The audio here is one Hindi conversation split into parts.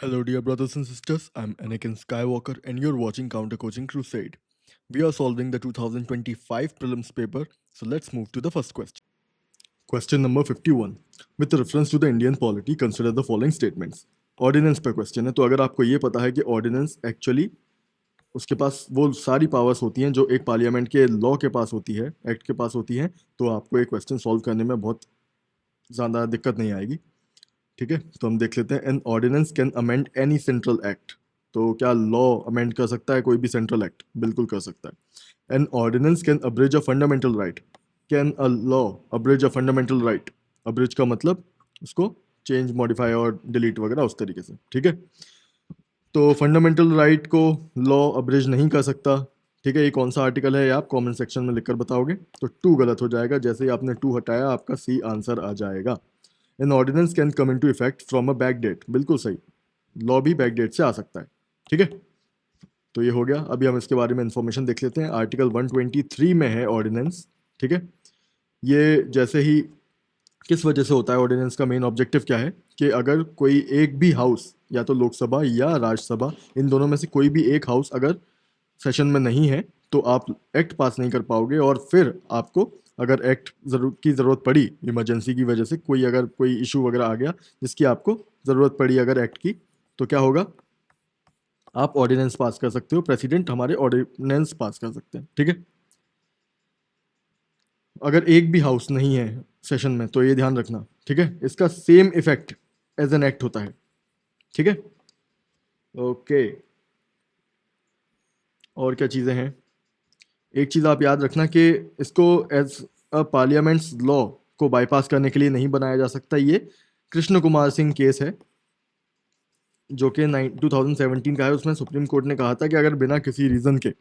Hello, dear brothers and sisters. I'm Anakin Skywalker, and you're watching Counter Coaching Crusade. We are solving the 2025 prelims paper, so let's move to the first question. Question number 51. With reference to the Indian polity, consider the following statements. Ordinance पर क्वेश्चन है, तो अगर आपको ये पता है कि ऑर्डिनेंस एक्चुअली उसके पास वो सारी पावर्स होती हैं जो एक पार्लियामेंट के लॉ के पास होती है, एक्ट के पास होती हैं, तो आपको ये क्वेश्चन सॉल्व करने में बहुत ज़्यादा दिक्कत नहीं आएगी. ठीक है, तो हम देख लेते हैं. An ordinance can amend any central act. तो क्या लॉ अमेंड कर सकता है कोई भी सेंट्रल एक्ट? बिल्कुल कर सकता है. An ordinance can abridge a fundamental right. Can a law abridge a fundamental right? Abridge का मतलब उसको चेंज, मॉडिफाई और डिलीट वगैरह उस तरीके से. ठीक है, तो फंडामेंटल राइट को लॉ अब्रिज नहीं कर सकता. ठीक है, ये कौन सा आर्टिकल है ये आप कमेंट सेक्शन में लिखकर बताओगे. तो 2 गलत हो जाएगा. जैसे ही आपने 2 हटाया आपका सी आंसर आ जाएगा. An ordinance can come into effect from a back date. बिल्कुल सही, लॉ भी बैक डेट से आ सकता है. ठीक है, तो ये हो गया. अभी हम इसके बारे में इंफॉर्मेशन देख लेते हैं. आर्टिकल 123 में है ऑर्डिनेंस. ठीक है, ये जैसे ही किस वजह से होता है ऑर्डिनेंस का मेन ऑब्जेक्टिव क्या है कि अगर कोई एक भी हाउस, या तो लोकसभा या राज्यसभा, इन दोनों में से कोई भी एक हाउस अगर सेशन में नहीं है तो आप एक्ट पास नहीं कर पाओगे. और फिर आपको अगर एक्ट की ज़रूरत पड़ी इमरजेंसी की वजह से, कोई अगर कोई इशू वगैरह आ गया जिसकी आपको ज़रूरत पड़ी अगर एक्ट की, तो क्या होगा, आप ऑर्डिनेंस पास कर सकते हो. प्रेसिडेंट हमारे ऑर्डिनेंस पास कर सकते हैं. ठीक है, अगर एक भी हाउस नहीं है सेशन में तो ये ध्यान रखना. ठीक है, इसका same effect as an act होता है. ठीक है, ओके. और क्या चीज़ें हैं, एक चीज़ आप याद रखना कि इसको एज अ पार्लियामेंट्स लॉ को बाईपास करने के लिए नहीं बनाया जा सकता. ये कृष्ण कुमार सिंह केस है जो कि 2017 का है. उसमें सुप्रीम कोर्ट ने कहा था कि अगर बिना किसी रीज़न के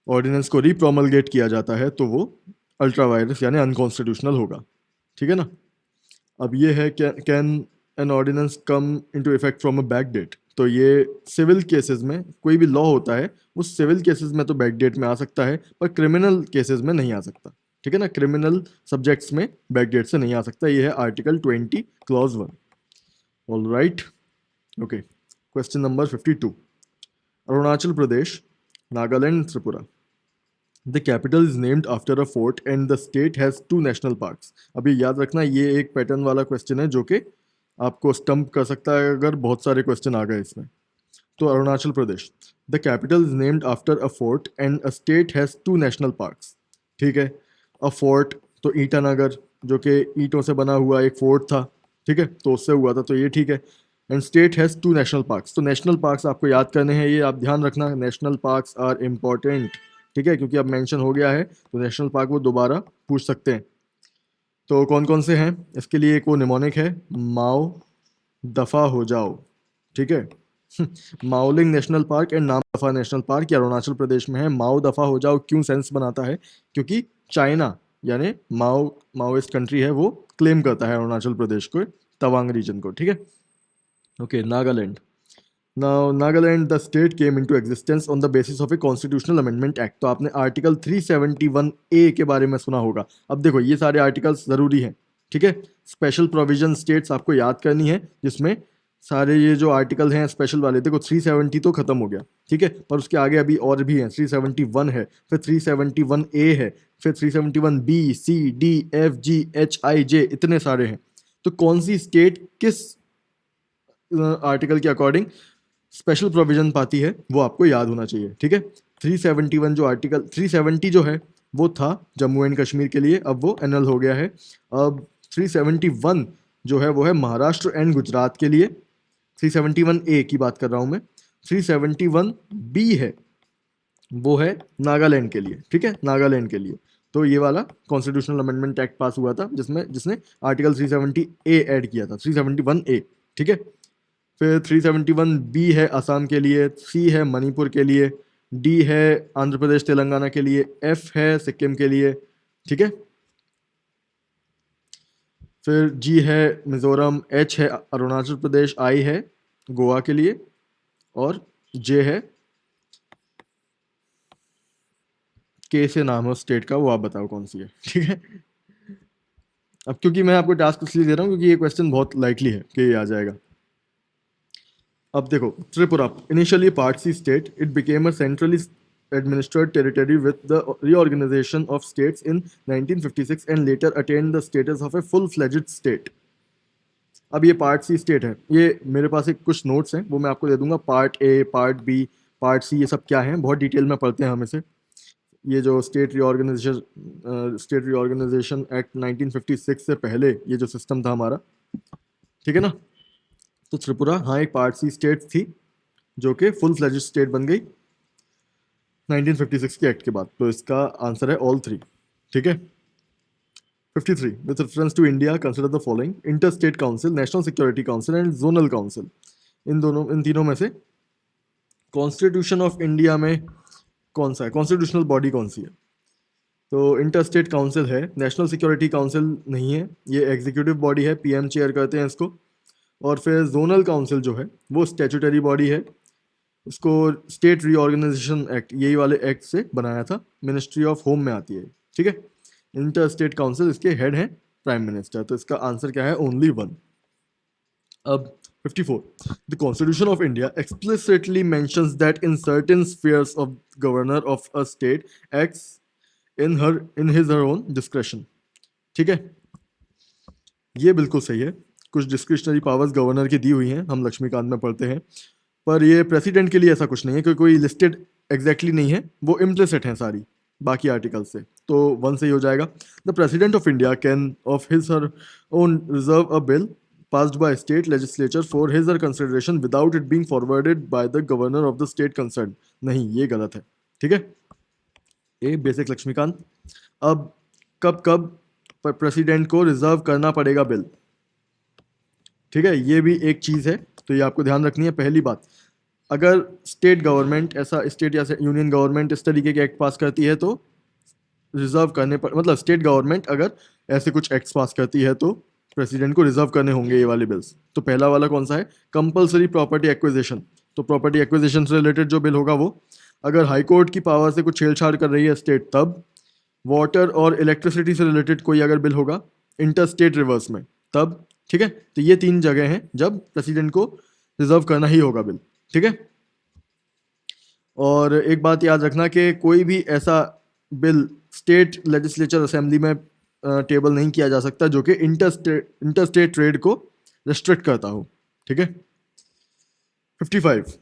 ऑर्डिनेंस को रीप्रोमलगेट किया जाता है तो वो अल्ट्रा वायरस यानी अनकॉन्स्टिट्यूशनल होगा. ठीक है ना. अब ये है can an ordinance come into effect from a back date. तो ये सिविल केसेस में कोई भी लॉ होता है उस सिविल केसेस में तो बैक डेट में आ सकता है, पर क्रिमिनल केसेस में नहीं आ सकता. ठीक है ना, क्रिमिनल सब्जेक्ट्स में बैक डेट से नहीं आ सकता. ये है article 20 clause 1. All right, okay. Question number 52. Arunachal Pradesh, Nagaland, Tripura. The capital is named after a fort and the state has 2 national parks. अभी याद रखना ये एक पैटर्न वाला क्वेश्चन है जो कि आपको स्टम्प कर सकता है अगर बहुत सारे क्वेश्चन आ गए इसमें. तो Arunachal Pradesh, the capital is named after a fort and a state has 2 national parks. ठीक है, अ फोर्ट तो ईटानगर जो कि ईंटों से बना हुआ एक फोर्ट था. ठीक है, तो उससे हुआ था, तो ये ठीक है. And state has 2 national parks. तो नेशनल पार्क्स आपको याद करने हैं, ये आप ध्यान रखना. National parks are important. ठीक है, क्योंकि अब मेंशन हो गया है तो नेशनल पार्क वो दोबारा पूछ सकते हैं. तो कौन कौन से हैं इसके लिए, एक वो निमोनिक है, माओ दफ़ा हो जाओ. ठीक है, माओलिंग नेशनल पार्क एंड नाम दफ़ा नेशनल पार्क, ये अरुणाचल प्रदेश में है. माओ दफ़ा हो जाओ क्यों सेंस बनाता है, क्योंकि चाइना यानी माओइस्ट कंट्री है, वो क्लेम करता है अरुणाचल प्रदेश को, तवांग रीजन को. ठीक है, okay. Nagaland. Now, Nagaland, the state came into existence on the basis of a constitutional amendment act. तो आपने आर्टिकल 371A के बारे में सुना होगा. अब देखो ये सारे आर्टिकल्स ज़रूरी हैं. ठीक है, स्पेशल प्रोविजन स्टेट्स आपको याद करनी है जिसमें सारे ये जो आर्टिकल हैं स्पेशल वाले. देखो 370 तो खत्म हो गया. ठीक है, पर उसके आगे अभी और भी हैं. 371 है, फिर 371A है, फिर 371B, C, D, F, G, H, I, J, इतने सारे हैं. तो कौन सी स्टेट किस आर्टिकल के अकॉर्डिंग स्पेशल प्रोविजन पाती है वो आपको याद होना चाहिए. ठीक है, 371 जो आर्टिकल 370 जो है वो था जम्मू एंड कश्मीर के लिए, अब वो एनल हो गया है. अब 371 जो है वो है महाराष्ट्र एंड गुजरात के लिए. 371A की बात कर रहा हूँ मैं. 371B है वो है नागालैंड के लिए. ठीक है, नागालैंड के लिए. तो ये वाला कॉन्स्टिट्यूशनल अमेंडमेंट एक्ट पास हुआ था जिसने आर्टिकल 370A ऐड किया था. 371A. ठीक है, फिर 371B है असम के लिए, C है मणिपुर के लिए, D है आंध्र प्रदेश तेलंगाना के लिए, F है सिक्किम के लिए. ठीक है, फिर G है मिजोरम, H है अरुणाचल प्रदेश, I है गोवा के लिए, और J है, K से नाम है उस स्टेट का, वो आप बताओ कौन सी है. ठीक है, अब क्योंकि मैं आपको टास्क इसलिए दे रहा हूँ क्योंकि ये क्वेश्चन बहुत लाइकली है कि ये आ जाएगा. अब देखो, Tripura initially part C state, it became a centrally administered territory with the reorganization of states in 1956 and later attained the status of a full-fledged state. अब ये पार्ट सी स्टेट है, ये मेरे पास एक कुछ नोट्स हैं वो मैं आपको दे दूंगा, part A, part B, part C, ये सब क्या है बहुत डिटेल में पढ़ते हैं हम इसे। ये जो स्टेट रीऑर्गेनाइजेशन एक्ट 1956 से पहले ये जो सिस्टम था हमारा, ठीक है ना, तो त्रिपुरा हाँ एक पार्ट सी स्टेट थी जो कि फुल फ्लेज्ड स्टेट बन गई 1956 के एक्ट के बाद। तो इसका आंसर है ऑल थ्री, ठीक है। 53 with reference to India, consider the following: interstate council, national security council and zonal council। इन तीनों में से कॉन्स्टिट्यूशन ऑफ इंडिया में कौन सा है, कॉन्स्टिट्यूशनल बॉडी कौन सी है? तो इंटरस्टेट काउंसिल है, नेशनल सिक्योरिटी काउंसिल नहीं है, ये एग्जीक्यूटिव बॉडी है, पीएम चेयर करते हैं इसको। और फिर जोनल काउंसिल जो है वो स्टैट्यूटरी बॉडी है, इसको स्टेट रीऑर्गेनाइजेशन एक्ट यही वाले एक्ट से बनाया था, मिनिस्ट्री ऑफ होम में आती है, ठीक है। इंटर स्टेट काउंसिल, इसके हेड हैं प्राइम मिनिस्टर। तो इसका आंसर क्या है? Only one. अब 54, the constitution of India explicitly mentions that in certain spheres of governor of a state acts in his her own discretion, ठीक है, ये बिल्कुल सही है। कुछ डिस्क्रिशनरी पावर्स गवर्नर की दी हुई हैं, हम लक्ष्मीकांत में पढ़ते हैं, पर ये प्रेसिडेंट के लिए ऐसा कुछ नहीं है क्योंकि कोई लिस्टेड एग्जैक्टली नहीं है, वो इम्प्लिसिट हैं सारी बाकी आर्टिकल से। तो वन सही हो जाएगा। The president of India can of his her own reserve a bill passed by state legislature for his or consideration without it being forwarded by the governor of the state concerned। नहीं, ये गलत है, ठीक है। ए बेसिक लक्ष्मीकांत। अब कब कब प्रेसिडेंट को रिजर्व करना पड़ेगा बिल, ठीक है, ये भी एक चीज़ है, तो ये आपको ध्यान रखनी है। पहली बात, अगर स्टेट गवर्नमेंट ऐसा, स्टेट या यूनियन गवर्नमेंट इस तरीके के एक्ट पास करती है तो रिजर्व करने पर, मतलब स्टेट गवर्नमेंट अगर ऐसे कुछ एक्ट्स पास करती है तो प्रेसिडेंट को रिजर्व करने होंगे ये वाले बिल्स। तो पहला वाला कौन सा है? Compulsory property acquisition. तो प्रॉपर्टी एक्विजिशन से रिलेटेड जो बिल होगा वो, अगर हाई कोर्ट की पावर से कुछ छेड़छाड़ कर रही है स्टेट तब, वाटर और इलेक्ट्रिसिटी से रिलेटेड कोई अगर बिल होगा इंटर स्टेट रिवर्स में तब, ठीक है। तो ये तीन जगह हैं जब प्रेसिडेंट को रिजर्व करना ही होगा बिल, ठीक है। और एक बात याद रखना कि कोई भी ऐसा बिल स्टेट लेजिस्लेचर असेंबली में टेबल नहीं किया जा सकता जो कि इंटरस्टेट ट्रेड को रिस्ट्रिक्ट करता हो, ठीक है। 55,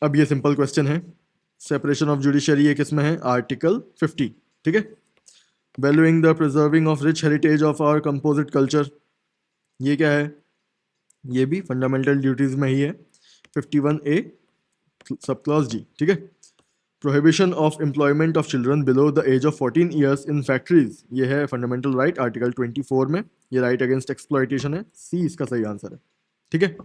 अब ये सिंपल क्वेश्चन है, सेपरेशन ऑफ जुडिशरी ये किस में है? आर्टिकल 50, ठीक है। Valuing the preserving of rich heritage of our composite culture, ये क्या है? ये भी फंडामेंटल ड्यूटीज में ही है, 51A सब क्लॉज जी, ठीक है। Prohibition of employment of children below the age of 14 years in factories, ये है फंडामेंटल राइट, आर्टिकल 24 में, ये राइट अगेंस्ट एक्सप्लॉयटेशन है, सी इसका सही आंसर है, ठीक है।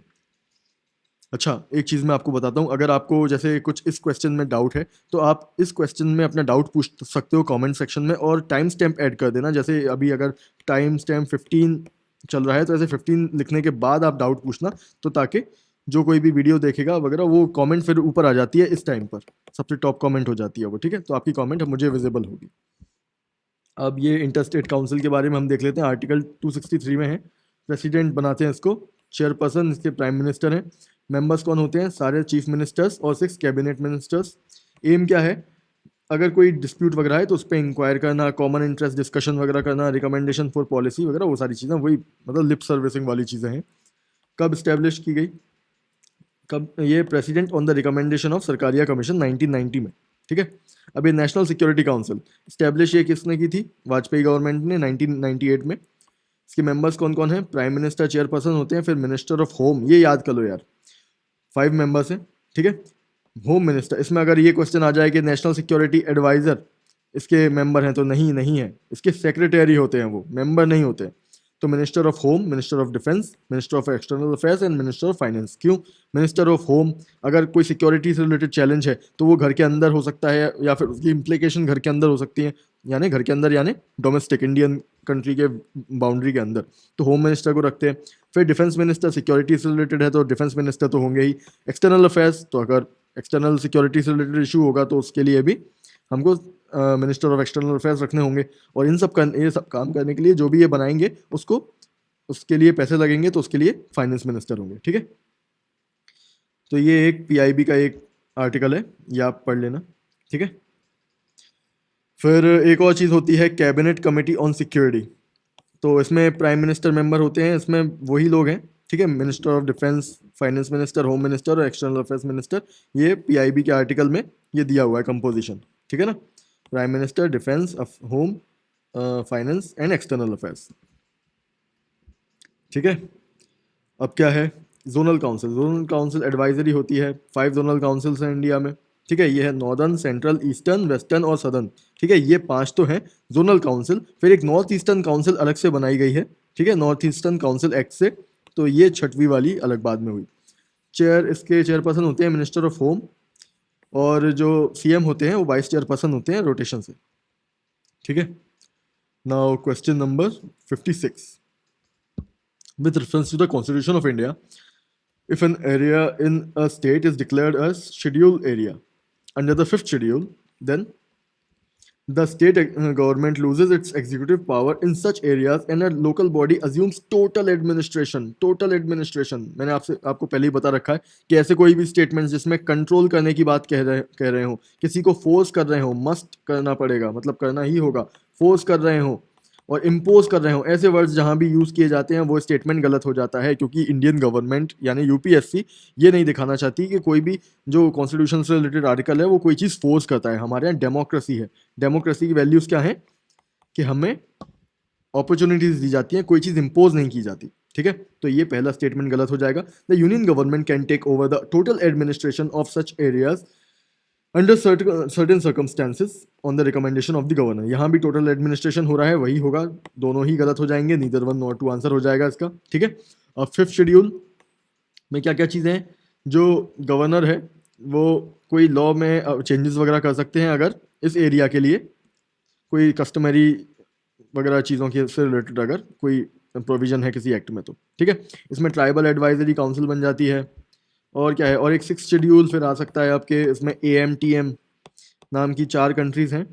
अच्छा, एक चीज़ मैं आपको बताता हूँ, अगर आपको जैसे कुछ इस क्वेश्चन में डाउट है तो आप इस क्वेश्चन में अपना डाउट पूछ सकते हो कमेंट सेक्शन में, और टाइम स्टैम्प ऐड कर देना। जैसे अभी अगर टाइम स्टैम्प 15 चल रहा है तो ऐसे 15 लिखने के बाद आप डाउट पूछना, तो ताकि जो कोई भी वीडियो देखेगा वगैरह वो कमेंट फिर ऊपर आ जाती है, इस टाइम पर सबसे टॉप कमेंट हो जाती है वो, ठीक है। तो आपकी कमेंट मुझे विजिबल होगी। अब ये इंटरस्टेट काउंसिल के बारे में हम देख लेते हैं, आर्टिकल 263 में है, प्रेसिडेंट बनाते हैं इसको, चेयरपर्सन इसके प्राइम मिनिस्टर हैं, मेंबर्स कौन होते हैं? सारे चीफ मिनिस्टर्स और 6 कैबिनेट मिनिस्टर्स। एम क्या है? अगर कोई डिस्प्यूट वगैरह है तो उस पर इंक्वायर करना, कॉमन इंटरेस्ट डिस्कशन वगैरह करना, रिकमेंडेशन फॉर पॉलिसी वगैरह, वो सारी चीज़ें, वही मतलब लिप सर्विसिंग वाली चीज़ें हैं। कब इस्टेब्लिश की गई? कब? ये president on the recommendation of Sarkaria commission 1990 में, ठीक है। अब ये नेशनल सिक्योरिटी काउंसिल इस्टेब्लिश ये किसने की थी? वाजपेयी गवर्नमेंट ने 1998 में। इसके मेंबर्स कौन कौन हैं? प्राइम मिनिस्टर चेयरपर्सन होते हैं, फिर मिनिस्टर ऑफ होम, ये याद कर लो यार, 5 मेंबर्स हैं, ठीक है। होम मिनिस्टर, इसमें अगर ये क्वेश्चन आ जाए कि नेशनल सिक्योरिटी एडवाइजर इसके मेंबर हैं तो नहीं, नहीं है, इसके सेक्रेटरी होते हैं, वो मेंबर नहीं होते। तो minister of home, minister of defence, minister of external affairs and minister of finance. क्यों? मिनिस्टर ऑफ होम, अगर कोई सिक्योरिटी से रिलेटेड चैलेंज है तो वो घर के अंदर हो सकता है, या फिर उसकी इम्प्लीकेशन घर के अंदर हो सकती है, यानी घर के अंदर यानी डोमेस्टिक इंडियन कंट्री के बाउंड्री के अंदर, तो होम मिनिस्टर को रखते हैं। फिर डिफेंस मिनिस्टर सिक्योरिटी से रिलेटेड है तो डिफेंस मिनिस्टर तो होंगे ही। एक्सटर्नल अफेयर्स, तो अगर एक्सटर्नल सिक्योरिटी से रिलेटेड इशू होगा तो उसके लिए भी हमको मिनिस्टर ऑफ एक्सटर्नल अफेयर्स रखने होंगे। और ये सब काम करने के लिए जो भी ये बनाएंगे उसको, उसके लिए पैसे लगेंगे तो उसके लिए फाइनेंस मिनिस्टर होंगे, ठीक है। तो ये एक पीआईबी का एक आर्टिकल है, ये आप पढ़ लेना, ठीक है। फिर एक और चीज़ होती है कैबिनेट कमेटी ऑन सिक्योरिटी। तो इसमें प्राइम मिनिस्टर मेंबर होते हैं, इसमें वही लोग हैं, ठीक है, minister of defence, finance minister, home minister और एक्सटर्नल अफेयर्स मिनिस्टर। ये पीआईबी के आर्टिकल में ये दिया हुआ है कंपोजिशन, ठीक है ना। Prime minister, defence, home, finance and external affairs, ठीक है। अब क्या है, zonal council. Zonal council advisory होती है। 5 जोनल काउंसिल्स हैं इंडिया में, ठीक है। ये है नॉर्दर्न, सेंट्रल, ईस्टर्न, वेस्टर्न और सदर्न, ठीक है। ये 5 तो हैं जोनल काउंसिल। फिर एक नॉर्थ ईस्टर्न काउंसिल अलग से बनाई गई है, ठीक है, नॉर्थ ईस्टर्न काउंसिल एक्ट से। तो ये 6वीं वाली अलग बाद में हुई। इसके चेयरपर्सन होते हैं मिनिस्टर ऑफ होम, और जो सीएम होते हैं वो वाइस चेयरपर्सन होते हैं रोटेशन से, ठीक है। Now question number 56, with reference to the Constitution of India, if an area in a state is declared as scheduled area under the 5th schedule, then the state government loses its executive power in such areas and a local body assumes total administration. Total administration मैंने आपको पहले ही बता रखा है कि ऐसे कोई भी स्टेटमेंट जिसमें कंट्रोल करने की बात कह रहे हो, किसी को फोर्स कर रहे हो, मस्ट करना पड़ेगा, मतलब करना ही होगा, फोर्स कर रहे हो और इम्पोज कर रहे हो, ऐसे वर्ड्स जहां भी यूज किए जाते हैं वो स्टेटमेंट गलत हो जाता है, क्योंकि इंडियन गवर्नमेंट यानी यूपीएससी ये नहीं दिखाना चाहती कि कोई भी जो कॉन्स्टिट्यूशन से रिलेटेड आर्टिकल है वो कोई चीज़ फोर्स करता है। हमारे यहाँ डेमोक्रेसी है, डेमोक्रेसी की वैल्यूज क्या है कि हमें अपॉर्चुनिटीज दी जाती हैं, कोई चीज़ इम्पोज नहीं की जाती, ठीक है। तो ये पहला स्टेटमेंट गलत हो जाएगा। The union government can take over the total administration of such areas under certain circumstances on the recommendation of the governor. यहाँ भी टोटल एडमिनिस्ट्रेशन हो रहा है, वही होगा, दोनों ही गलत हो जाएंगे, neither one not two answer हो जाएगा इसका, ठीक है। अब 5th शेड्यूल में क्या क्या चीज़ें हैं, जो गवर्नर है वो कोई लॉ में चेंजेस वगैरह कर सकते हैं अगर इस एरिया के लिए कोई कस्टमरी वगैरह चीज़ों के से रिलेटेड अगर कोई प्रोविजन है किसी एक्ट में, तो ठीक है। इसमें ट्राइबल एडवाइजरी काउंसिल बन जाती है। और क्या है, और एक 6th शेड्यूल फिर आ सकता है आपके, इसमें AMTM नाम की 4 कंट्रीज हैं,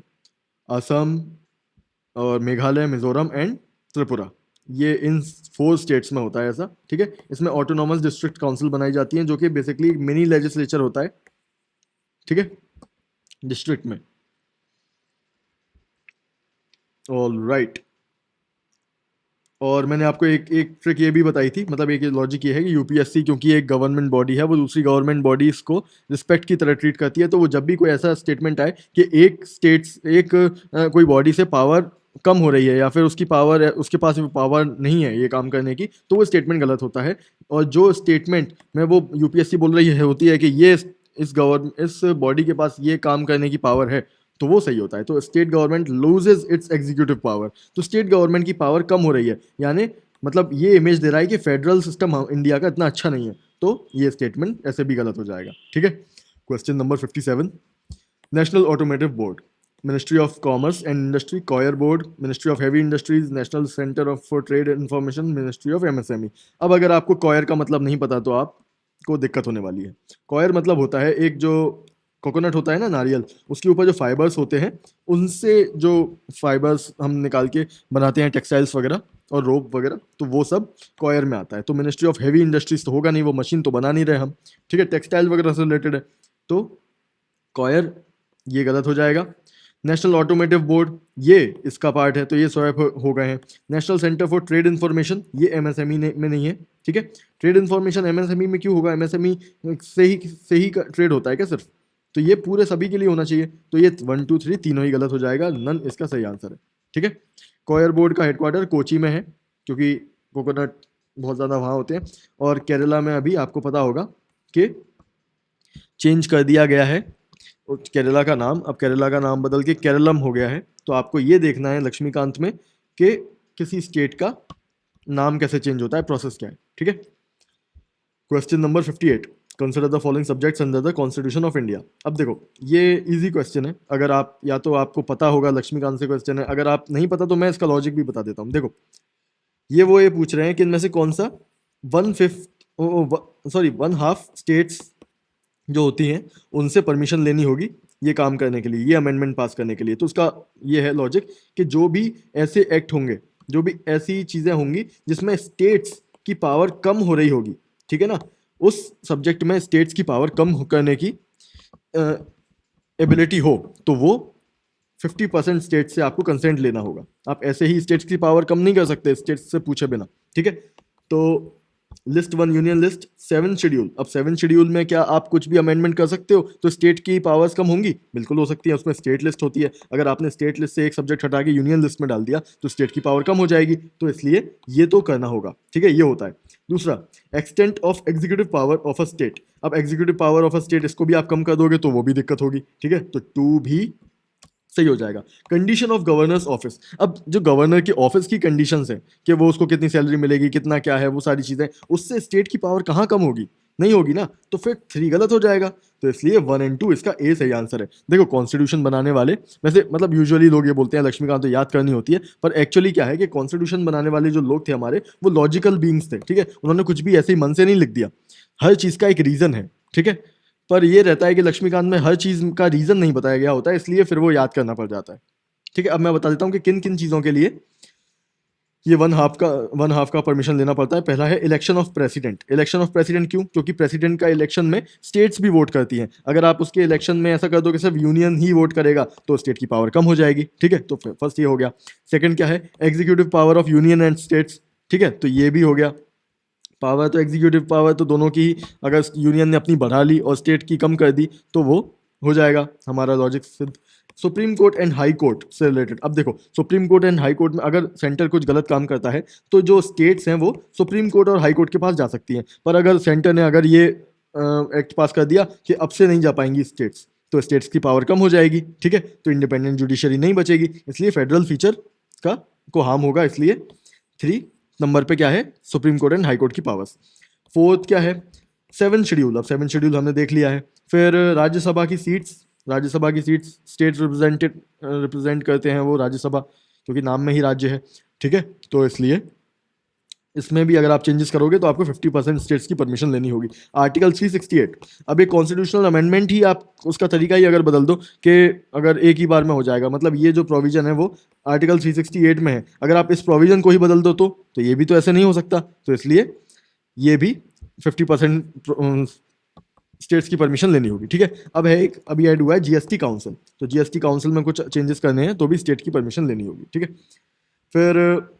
असम और मेघालय, मिजोरम एंड त्रिपुरा। ये इन 4 स्टेट्स में होता है ऐसा, ठीक है। इसमें ऑटोनॉमस डिस्ट्रिक्ट काउंसिल बनाई जाती हैं, जो कि बेसिकली मिनी लेजिस्लेचर होता है, ठीक है, डिस्ट्रिक्ट में। All right. और मैंने आपको एक एक ट्रिक ये भी बताई थी, मतलब एक लॉजिक ये है कि यूपीएससी क्योंकि एक गवर्नमेंट बॉडी है, वो दूसरी गवर्नमेंट बॉडीज को रिस्पेक्ट की तरह ट्रीट करती है। तो वो जब भी कोई ऐसा स्टेटमेंट आए कि कोई बॉडी से पावर कम हो रही है या फिर उसकी पावर उसके पास पावर नहीं है ये काम करने की, तो वो स्टेटमेंट गलत होता है। और जो स्टेटमेंट में वो यूपीएससी बोल रही है होती है कि ये इस बॉडी के पास ये काम करने की पावर है, तो वो सही होता है। तो state government loses it's executive power, तो स्टेट गवर्नमेंट की पावर कम हो रही है, यानी मतलब ये इमेज दे रहा है कि फेडरल सिस्टम इंडिया का इतना अच्छा नहीं है, तो ये स्टेटमेंट ऐसे भी गलत हो जाएगा, ठीक है। Question number 57, national automotive board, ministry of commerce and industry, coir board, ministry of heavy industries, national centre of for trade information, ministry of MSME। अब अगर आपको कॉयर का मतलब नहीं पता तो आपको दिक्कत होने वाली है। कॉयर मतलब होता है एक जो कोकोनट होता है ना, नारियल, उसके ऊपर जो फाइबर्स होते हैं, उनसे जो फाइबर्स हम निकाल के बनाते हैं टेक्सटाइल्स वगैरह और रोप वगैरह, तो वो सब कॉयर में आता है। तो मिनिस्ट्री ऑफ हैवी इंडस्ट्रीज तो होगा नहीं, वो मशीन तो बना नहीं रहे हम, ठीक है, टेक्सटाइल वगैरह से रिलेटेड है, तो कॉयर ये गलत हो जाएगा। नेशनल ऑटोमेटिव बोर्ड ये इसका पार्ट है, तो ये स्वैप हो गए हैं। National centre for trade information ये MSME में नहीं है, ठीक है। ट्रेड इन्फॉर्मेशन MSME में क्यों होगा, MSME से ही ट्रेड होता है क्या सिर्फ, तो ये पूरे सभी के लिए होना चाहिए। तो ये 1 2 3 तीनों ही गलत हो जाएगा, नन इसका सही आंसर है, ठीक है। कॉयर बोर्ड का हेडक्वार्टर कोची में है, क्योंकि कोकोनट बहुत ज़्यादा वहाँ होते हैं। और केरला में अभी आपको पता होगा कि चेंज कर दिया गया है केरला का नाम, अब केरला का नाम बदल के केरलम हो गया है। तो आपको ये देखना है लक्ष्मीकांत में कि किसी स्टेट का नाम कैसे चेंज होता है, प्रोसेस क्या है, ठीक है। Question number 58, consider the following subjects under the constitution of India. अब देखो ये इजी क्वेश्चन है, अगर आप या तो आपको पता होगा लक्ष्मीकांत से क्वेश्चन है, अगर आप नहीं पता तो मैं इसका लॉजिक भी बता देता हूँ। देखो ये पूछ रहे हैं कि इनमें से कौन सा 1/2 स्टेट्स जो होती हैं उनसे परमिशन लेनी होगी ये काम करने के लिए, ये अमेंडमेंट पास करने के लिए। तो उसका ये है लॉजिक कि जो भी ऐसे एक्ट होंगे, जो भी ऐसी चीज़ें होंगी जिसमें स्टेट्स की पावर कम हो रही होगी, ठीक है ना, उस सब्जेक्ट में स्टेट्स की पावर कम करने की एबिलिटी हो तो वो 50% स्टेट से आपको कंसेंट लेना होगा। आप ऐसे ही स्टेट्स की पावर कम नहीं कर सकते स्टेट्स से पूछे बिना, ठीक है। तो list one union list 7 schedule. अब 7 शेड्यूल में क्या आप कुछ भी अमेंडमेंट कर सकते हो तो स्टेट की पावर्स कम होंगी? बिल्कुल हो सकती है। उसमें स्टेट लिस्ट होती है, अगर आपने स्टेट लिस्ट से एक सब्जेक्ट हटा के यूनियन लिस्ट में डाल दिया तो स्टेट की पावर कम हो जाएगी, तो इसलिए ये तो करना होगा, ठीक है। ये होता है। दूसरा, extent of executive power of a state. अब executive power of a state, इसको भी आप कम कर दोगे तो वो भी दिक्कत होगी, ठीक है। तो 2 भी सही हो जाएगा। Condition of governors office. अब जो गवर्नर के ऑफिस की कंडीशंस है कि वो उसको कितनी सैलरी मिलेगी, कितना क्या है, वो सारी चीजें, उससे स्टेट की पावर कहाँ कम होगी? नहीं होगी ना, तो फिर 3 गलत हो जाएगा। तो इसलिए 1 और 2 इसका ए सही आंसर है। देखो कॉन्स्टिट्यूशन बनाने वाले, वैसे मतलब यूजुअली लोग ये बोलते हैं लक्ष्मीकांत तो याद करनी होती है, पर एक्चुअली क्या है कि कॉन्स्टिट्यूशन बनाने वाले जो लोग थे हमारे, वो लॉजिकल बींग्स थे, ठीक है। उन्होंने कुछ भी ऐसे ही मन से नहीं लिख दिया, हर चीज का एक रीजन है, ठीक है। पर ये रहता है कि लक्ष्मीकांत में हर चीज का रीजन नहीं बताया गया होता है, इसलिए फिर वो याद करना पड़ जाता है, ठीक है। अब मैं बता देता हूँ कि किन किन चीज़ों के लिए ये 1/2 का परमिशन लेना पड़ता है। पहला है election of president. Election of president क्यों? क्योंकि प्रेसिडेंट का इलेक्शन में स्टेट्स भी वोट करती हैं। अगर आप उसके इलेक्शन में ऐसा कर दो कि सिर्फ यूनियन ही वोट करेगा तो स्टेट की पावर कम हो जाएगी, ठीक है। तो फर्स्ट ये हो गया। सेकंड क्या है? Executive power of union and states, ठीक है। तो ये भी हो गया। पावर तो एग्जीक्यूटिव पावर तो दोनों की ही, अगर यूनियन ने अपनी बढ़ा ली और स्टेट की कम कर दी तो वो हो जाएगा, हमारा लॉजिक सिद्ध। Supreme court and high court से रिलेटेड। अब देखो supreme court and high court में अगर सेंटर कुछ गलत काम करता है तो जो स्टेट्स हैं वो सुप्रीम कोर्ट और हाई कोर्ट के पास जा सकती हैं, पर अगर सेंटर ने अगर ये एक्ट पास कर दिया कि अब से नहीं जा पाएंगी स्टेट्स, तो स्टेट्स की पावर कम हो जाएगी, ठीक है। तो इंडिपेंडेंट जुडिशरी नहीं बचेगी, इसलिए फेडरल फीचर का को हार्म होगा। इसलिए 3 नंबर पे क्या है? Supreme court and high court की पावर्स। फोर्थ क्या है? 7 शेड्यूल। अब 7 शेड्यूल हमने देख लिया है। फिर राज्यसभा की सीट्स। राज्यसभा की सीट्स स्टेट रिप्रेजेंट करते हैं वो राज्यसभा, क्योंकि नाम में ही राज्य है, ठीक है। तो इसलिए इसमें भी अगर आप चेंजेस करोगे तो आपको 50% स्टेट्स की परमिशन लेनी होगी। आर्टिकल 368। अब एक कॉन्स्टिट्यूशनल अमेंडमेंट ही आप उसका तरीका ही अगर बदल दो कि अगर एक ही बार में हो जाएगा, मतलब ये जो प्रोविजन है वो आर्टिकल 368 में है, अगर आप इस प्रोविजन को ही बदल दो तो ये भी तो ऐसे नहीं हो सकता, तो इसलिए ये भी 50% स्टेट्स की परमिशन लेनी होगी, ठीक है। अब है एक अभी ऐड हुआ है जीएसटी काउंसिल। तो जीएसटी काउंसिल में कुछ चेंजेस करने हैं तो भी स्टेट की परमिशन लेनी होगी, ठीक है। फिर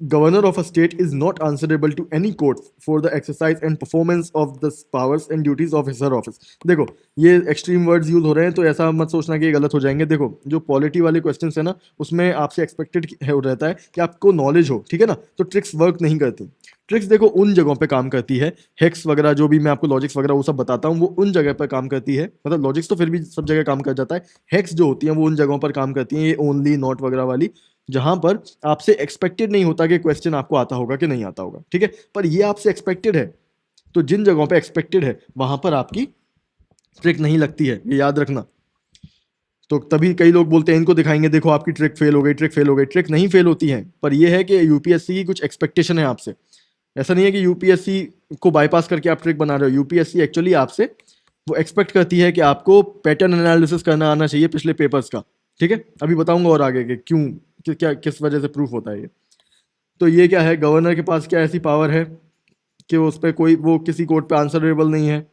governor of a state is not answerable to any court for the exercise and performance of the powers and duties of his or office। देखो ये एक्सट्रीम वर्ड्स यूज हो रहे हैं तो ऐसा मत सोचना कि ये गलत हो जाएंगे। देखो जो पॉलिटी वाले क्वेश्चंस है ना, उसमें आपसे एक्सपेक्टेड है रहता है कि आपको नॉलेज हो, ठीक है ना। तो ट्रिक्स वर्क नहीं करती। ट्रिक्स देखो उन जगहों पे काम करती है, हेक्स वगैरह जो भी मैं आपको लॉजिक्स वगैरह वो सब बताता हूँ वो उन जगह पर काम करती है, मतलब लॉजिक्स तो फिर भी सब जगह काम कर जाता है, हेक्स जो होती हैं वो उन जगहों पर काम करती हैं, ये ओनली नॉट वगैरह वाली, जहां पर आपसे एक्सपेक्टेड नहीं होता कि क्वेश्चन आपको आता होगा कि नहीं आता होगा, ठीक है। पर ये आपसे एक्सपेक्टेड है, तो जिन जगहों पे एक्सपेक्टेड है वहां पर आपकी ट्रिक नहीं लगती है, ये याद रखना। तो तभी कई लोग बोलते हैं इनको दिखाएंगे देखो आपकी ट्रिक फेल हो गई, ट्रिक फेल हो गई। ट्रिक नहीं फेल होती है, पर यह है कि यूपीएससी की कुछ एक्सपेक्टेशन है आपसे। ऐसा नहीं है कि यूपीएससी को बाईपास करके आप ट्रिक बना रहे हो। यूपीएससी एक्चुअली आपसे वो एक्सपेक्ट करती है कि आपको पैटर्न एनालिसिस करना आना चाहिए पिछले पेपर्स का, ठीक है। अभी बताऊंगा और आगे के क्यों, क्या किस वजह से प्रूफ होता है ये। तो ये क्या है? गवर्नर के पास क्या ऐसी पावर है कि उस पर कोई वो किसी कोर्ट पे आंसरेबल नहीं है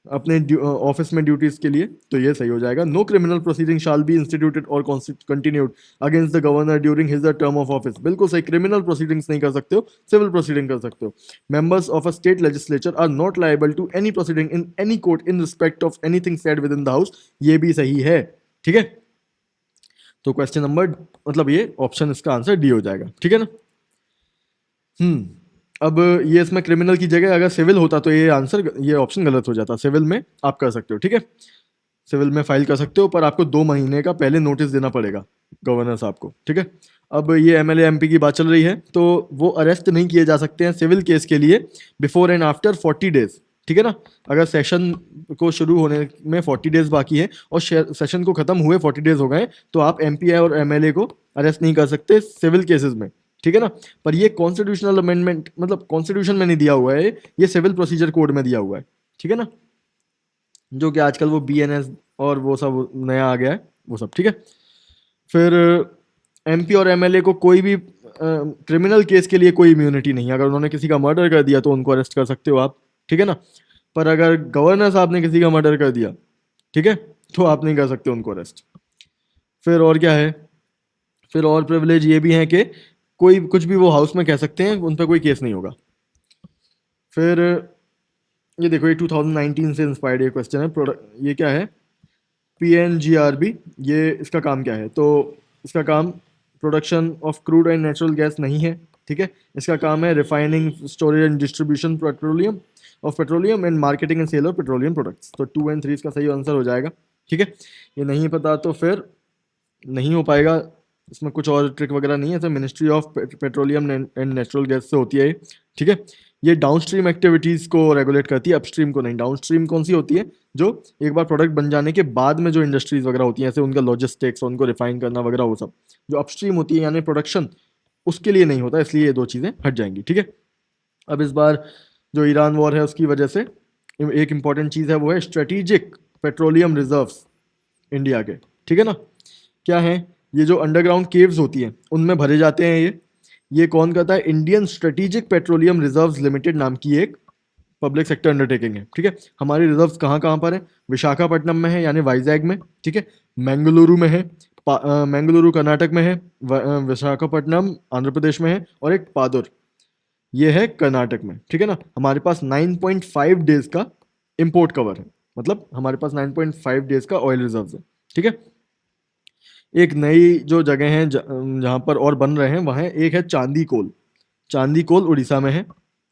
अपने ऑफिस में ड्यूटीज के लिए, तो ये सही हो जाएगा। No criminal proceeding shall be instituted और continued against the governor during his term of office. बिल्कुल सही, क्रिमिनल प्रोसीडिंग्स नहीं कर सकते हो, सिविल प्रोसीडिंग कर सकते हो। Members of a state legislature are not liable to any proceeding in any court in respect of anything said within the house. ये भी सही है, ठीक है। तो क्वेश्चन नंबर मतलब ये ऑप्शन इसका आंसर डी हो जाएगा, ठीक है ना। अब ये इसमें क्रिमिनल की जगह अगर सिविल होता तो ये आंसर, ये ऑप्शन गलत हो जाता। सिविल में आप कर सकते हो, ठीक है, सिविल में फाइल कर सकते हो, पर आपको 2 महीने का पहले नोटिस देना पड़ेगा गवर्नर साहब को, ठीक है। अब ये एमएलए एमपी की बात चल रही है, तो वो अरेस्ट नहीं किए जा सकते हैं सिविल केस के लिए बिफोर एंड आफ्टर 40 डेज, ठीक है ना। अगर सेशन को शुरू होने में 40 डेज बाकी है और सेशन को खत्म हुए 40 डेज हो गए तो आप एमपी और एमएलए को अरेस्ट नहीं कर सकते सिविल केसेस में, ठीक है ना। पर ये कॉन्स्टिट्यूशनल अमेंडमेंट मतलब कॉन्स्टिट्यूशन में नहीं दिया हुआ है, ये सिविल प्रोसीजर कोड में दिया हुआ है, ठीक है ना, जो कि आजकल वो बीएनएस और वो सब नया आ गया है वो सब, ठीक है। फिर एमपी और एमएलए को कोई भी क्रिमिनल केस के लिए कोई इम्यूनिटी नहीं है। अगर उन्होंने किसी का मर्डर कर दिया तो उनको अरेस्ट कर सकते हो आप, ठीक है ना। पर अगर गवर्नर साहब ने किसी का मर्डर कर दिया, ठीक है, तो आप नहीं कर सकते उनको अरेस्ट। फिर और क्या है, फिर और प्रिविलेज ये भी है कि कोई कुछ भी वो हाउस में कह सकते हैं, उन पर कोई केस नहीं होगा। फिर ये देखो, ये 2019 से इंस्पायर्ड ये क्वेश्चन है। ये क्या है, PNGRB, ये इसका काम क्या है? तो इसका काम production of crude and natural gas नहीं है, ठीक है। इसका काम है refining, storage and distribution petroleum and marketing and sale of petroleum products. तो 2 और 3 इसका सही आंसर हो जाएगा, ठीक है। ये नहीं पता तो फिर नहीं हो पाएगा, इसमें कुछ और ट्रिक वगैरह नहीं है। तो ministry of petroleum and natural gas से होती है ये, ठीक है। ये डाउनस्ट्रीम एक्टिविटीज़ को रेगुलेट करती है, अपस्ट्रीम को नहीं। डाउनस्ट्रीम कौन सी होती है? जो एक बार प्रोडक्ट बन जाने के बाद में जो इंडस्ट्रीज वगैरह होती हैं, जैसे उनका लॉजिस्टिक्स, उनको रिफाइन करना वगैरह, वो सब। जो अपस्ट्रीम होती है यानी प्रोडक्शन, उसके लिए नहीं होता, इसलिए ये दो चीज़ें हट जाएंगी, ठीक है। अब इस बार जो ईरान वॉर है उसकी वजह से एक इम्पॉर्टेंट चीज़ है, वो है स्ट्रेटेजिक पेट्रोलियम रिजर्व्स इंडिया के, ठीक है ना। क्या है ये? जो अंडरग्राउंड केव्स होती हैं उनमें भरे जाते हैं ये कौन करता है? Indian strategic petroleum reserves limited नाम की एक पब्लिक सेक्टर अंडरटेकिंग है, ठीक है। हमारी रिजर्व्स कहाँ कहाँ पर है? विशाखापट्टनम में है यानी वाइजैग में, ठीक है। मंगलुरु में है, मंगलुरु कर्नाटक में है, विशाखापट्टनम आंध्र प्रदेश में है, और एक पादुर, ये है कर्नाटक में, ठीक है ना। हमारे पास 9.5 डेज का इंपोर्ट कवर है, मतलब हमारे पास 9.5 डेज का ऑयल रिजर्व है, ठीक है। एक नई जो जगह है जहाँ पर और बन रहे हैं, वहाँ एक है चांदी कोल। चांदी कोल उड़ीसा में है,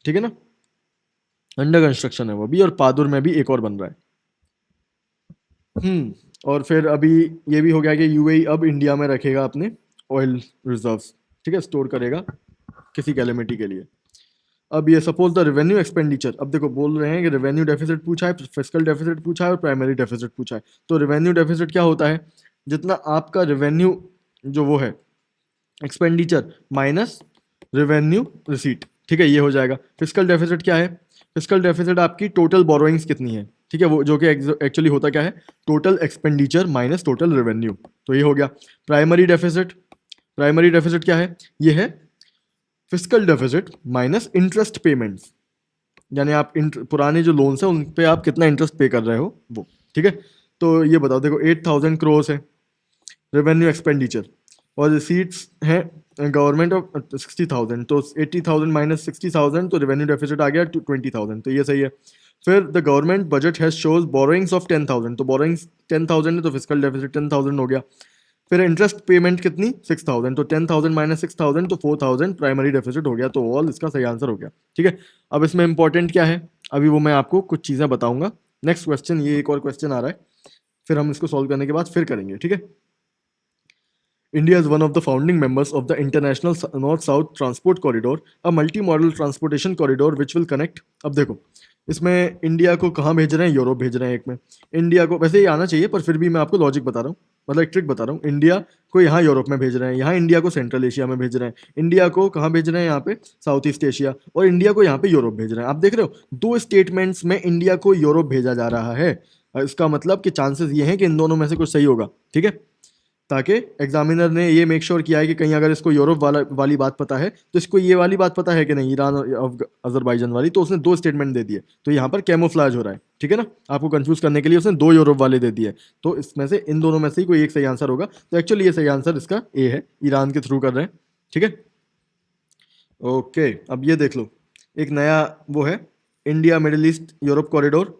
ठीक है ना, अंडर कंस्ट्रक्शन है वो भी। और पादुर में भी एक और बन रहा है। और फिर अभी ये भी हो गया कि यूएई अब इंडिया में रखेगा अपने ऑयल रिजर्व्स, ठीक है, स्टोर करेगा किसी कैलेमिटी के लिए। अब ये सपोज द रेवेन्यू एक्सपेंडिचर, अब देखो बोल रहे हैं कि रेवेन्यू डेफिसिट पूछा है, फिस्कल डेफिसिट पूछा है, और प्राइमरी डेफिसिट पूछा है। तो रेवेन्यू डेफिसिट क्या होता है? जितना आपका रेवेन्यू जो वो है एक्सपेंडिचर माइनस रेवेन्यू रिसीट, ठीक है, ये हो जाएगा। फिस्कल डेफिसिट क्या है? फिस्कल डेफिसिट आपकी टोटल बोरोइंग्स कितनी है, ठीक है, वो जो कि एक्चुअली होता क्या है? Total expenditure minus total revenue, तो ये हो गया। प्राइमरी डेफिसिट, प्राइमरी डेफिसिट क्या है? ये है fiscal deficit minus interest payments, यानी आप पुराने जो लोन्स हैं उन पे आप कितना इंटरेस्ट पे कर रहे हो वो, ठीक है। तो ये बताओ, देखो 8,000 करोड़ है रेवेन्यू एक्सपेंडिचर, और रिसीट्स हैं गवर्नमेंट ऑफ 60,000, तो 80,000 माइनस 60,000, तो रेवेन्यू डेफिसिट आ गया 20,000, तो ये सही है। फिर the government budget has shows borrowings of 10,000, तो बोरोइंग्स 10,000 है, तो फिस्कल डेफिसिट 10,000 हो गया। फिर इंटरेस्ट पेमेंट कितनी? 6,000, तो 10,000 माइनस 6,000, तो 4,000 प्राइमरी डेफिसिट हो गया। तो ऑल इसका सही आंसर हो गया, ठीक है। अब इसमें इंपॉर्टेंट क्या है, अभी वो मैं आपको कुछ चीज़ें बताऊंगा। नेक्स्ट क्वेश्चन, ये एक और क्वेश्चन आ रहा है, फिर हम इसको सॉल्व करने के बाद फिर करेंगे, ठीक है। India is one of the founding members of the International North-South Transport Corridor, a multi-modal transportation corridor which will connect। अब देखो इसमें इंडिया को कहाँ भेज रहे हैं? यूरोप भेज रहे हैं एक में। इंडिया को वैसे ही आना चाहिए, पर फिर भी मैं आपको लॉजिक बता रहा हूँ, मतलब एक ट्रिक बता रहा हूँ। इंडिया को यहाँ यूरोप में भेज रहे हैं, यहाँ इंडिया को सेंट्रल एशिया में भेज रहे हैं, इंडिया को कहाँ भेज रहे हैं? यहाँ पे साउथ ईस्ट एशिया, और इंडिया को यहाँ पे यूरोप भेज रहे हैं। आप देख रहे हो, दो स्टेटमेंट्स में इंडिया को यूरोप भेजा जा रहा है। इसका मतलब कि चांसेस ये हैं कि इन दोनों में से कुछ सही होगा, ठीक है। ताकि एग्जामिनर ने ये मेक श्योर किया है कि कहीं अगर इसको यूरोप वाली बात पता है, तो इसको ये वाली बात पता है कि नहीं, ईरान और अजरबैजान वाली, तो उसने दो स्टेटमेंट दे दिए। तो यहाँ पर कैमोफ्लाज हो रहा है, ठीक है ना, आपको कंफ्यूज करने के लिए उसने दो यूरोप वाले दे दिए। तो इसमें से इन दोनों में से ही कोई एक सही आंसर होगा। तो एक्चुअली ये सही आंसर इसका ए है, ईरान के थ्रू कर रहे हैं, ठीक है। ओके, अब ये देख लो, एक नया वो है India middle east Europe corridor.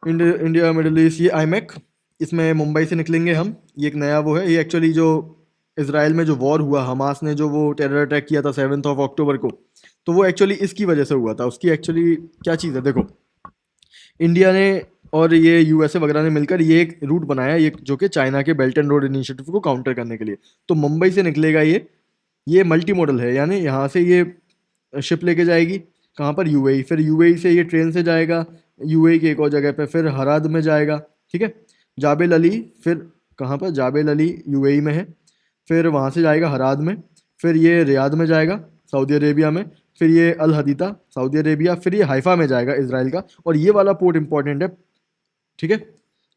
India middle east, ये आईमैक, इसमें मुंबई से निकलेंगे हम। ये एक नया वो है, ये एक्चुअली जो इसराइल में जो वॉर हुआ, हमास ने जो वो टेरर अटैक किया था 7 अक्टूबर को, तो वो एक्चुअली इसकी वजह से हुआ था। उसकी एक्चुअली क्या चीज़ है, देखो इंडिया ने और ये यूएसए वगैरह ने मिलकर ये एक रूट बनाया, ये जो कि चाइना के बेल्ट एंड रोड इनिशिएटिव को काउंटर करने के लिए। तो मुंबई से निकलेगा ये मल्टी मॉडल है, यानी यहाँ से ये शिप लेके जाएगी कहाँ पर? यूएई। फिर यूएई से ये ट्रेन से जाएगा यूएई की एक और जगह पे, फिर हराद में जाएगा, ठीक है, जाबेल अली। फिर कहाँ पर? जाबेल अली यूएई में है। फिर वहाँ से जाएगा हराद में, फिर ये रियाद में जाएगा सऊदी अरेबिया में, फिर ये अल हदीदा सऊदी अरेबिया, फिर ये हाइफा में जाएगा इसराइल का। और ये वाला पोर्ट इंपॉर्टेंट है, ठीक है।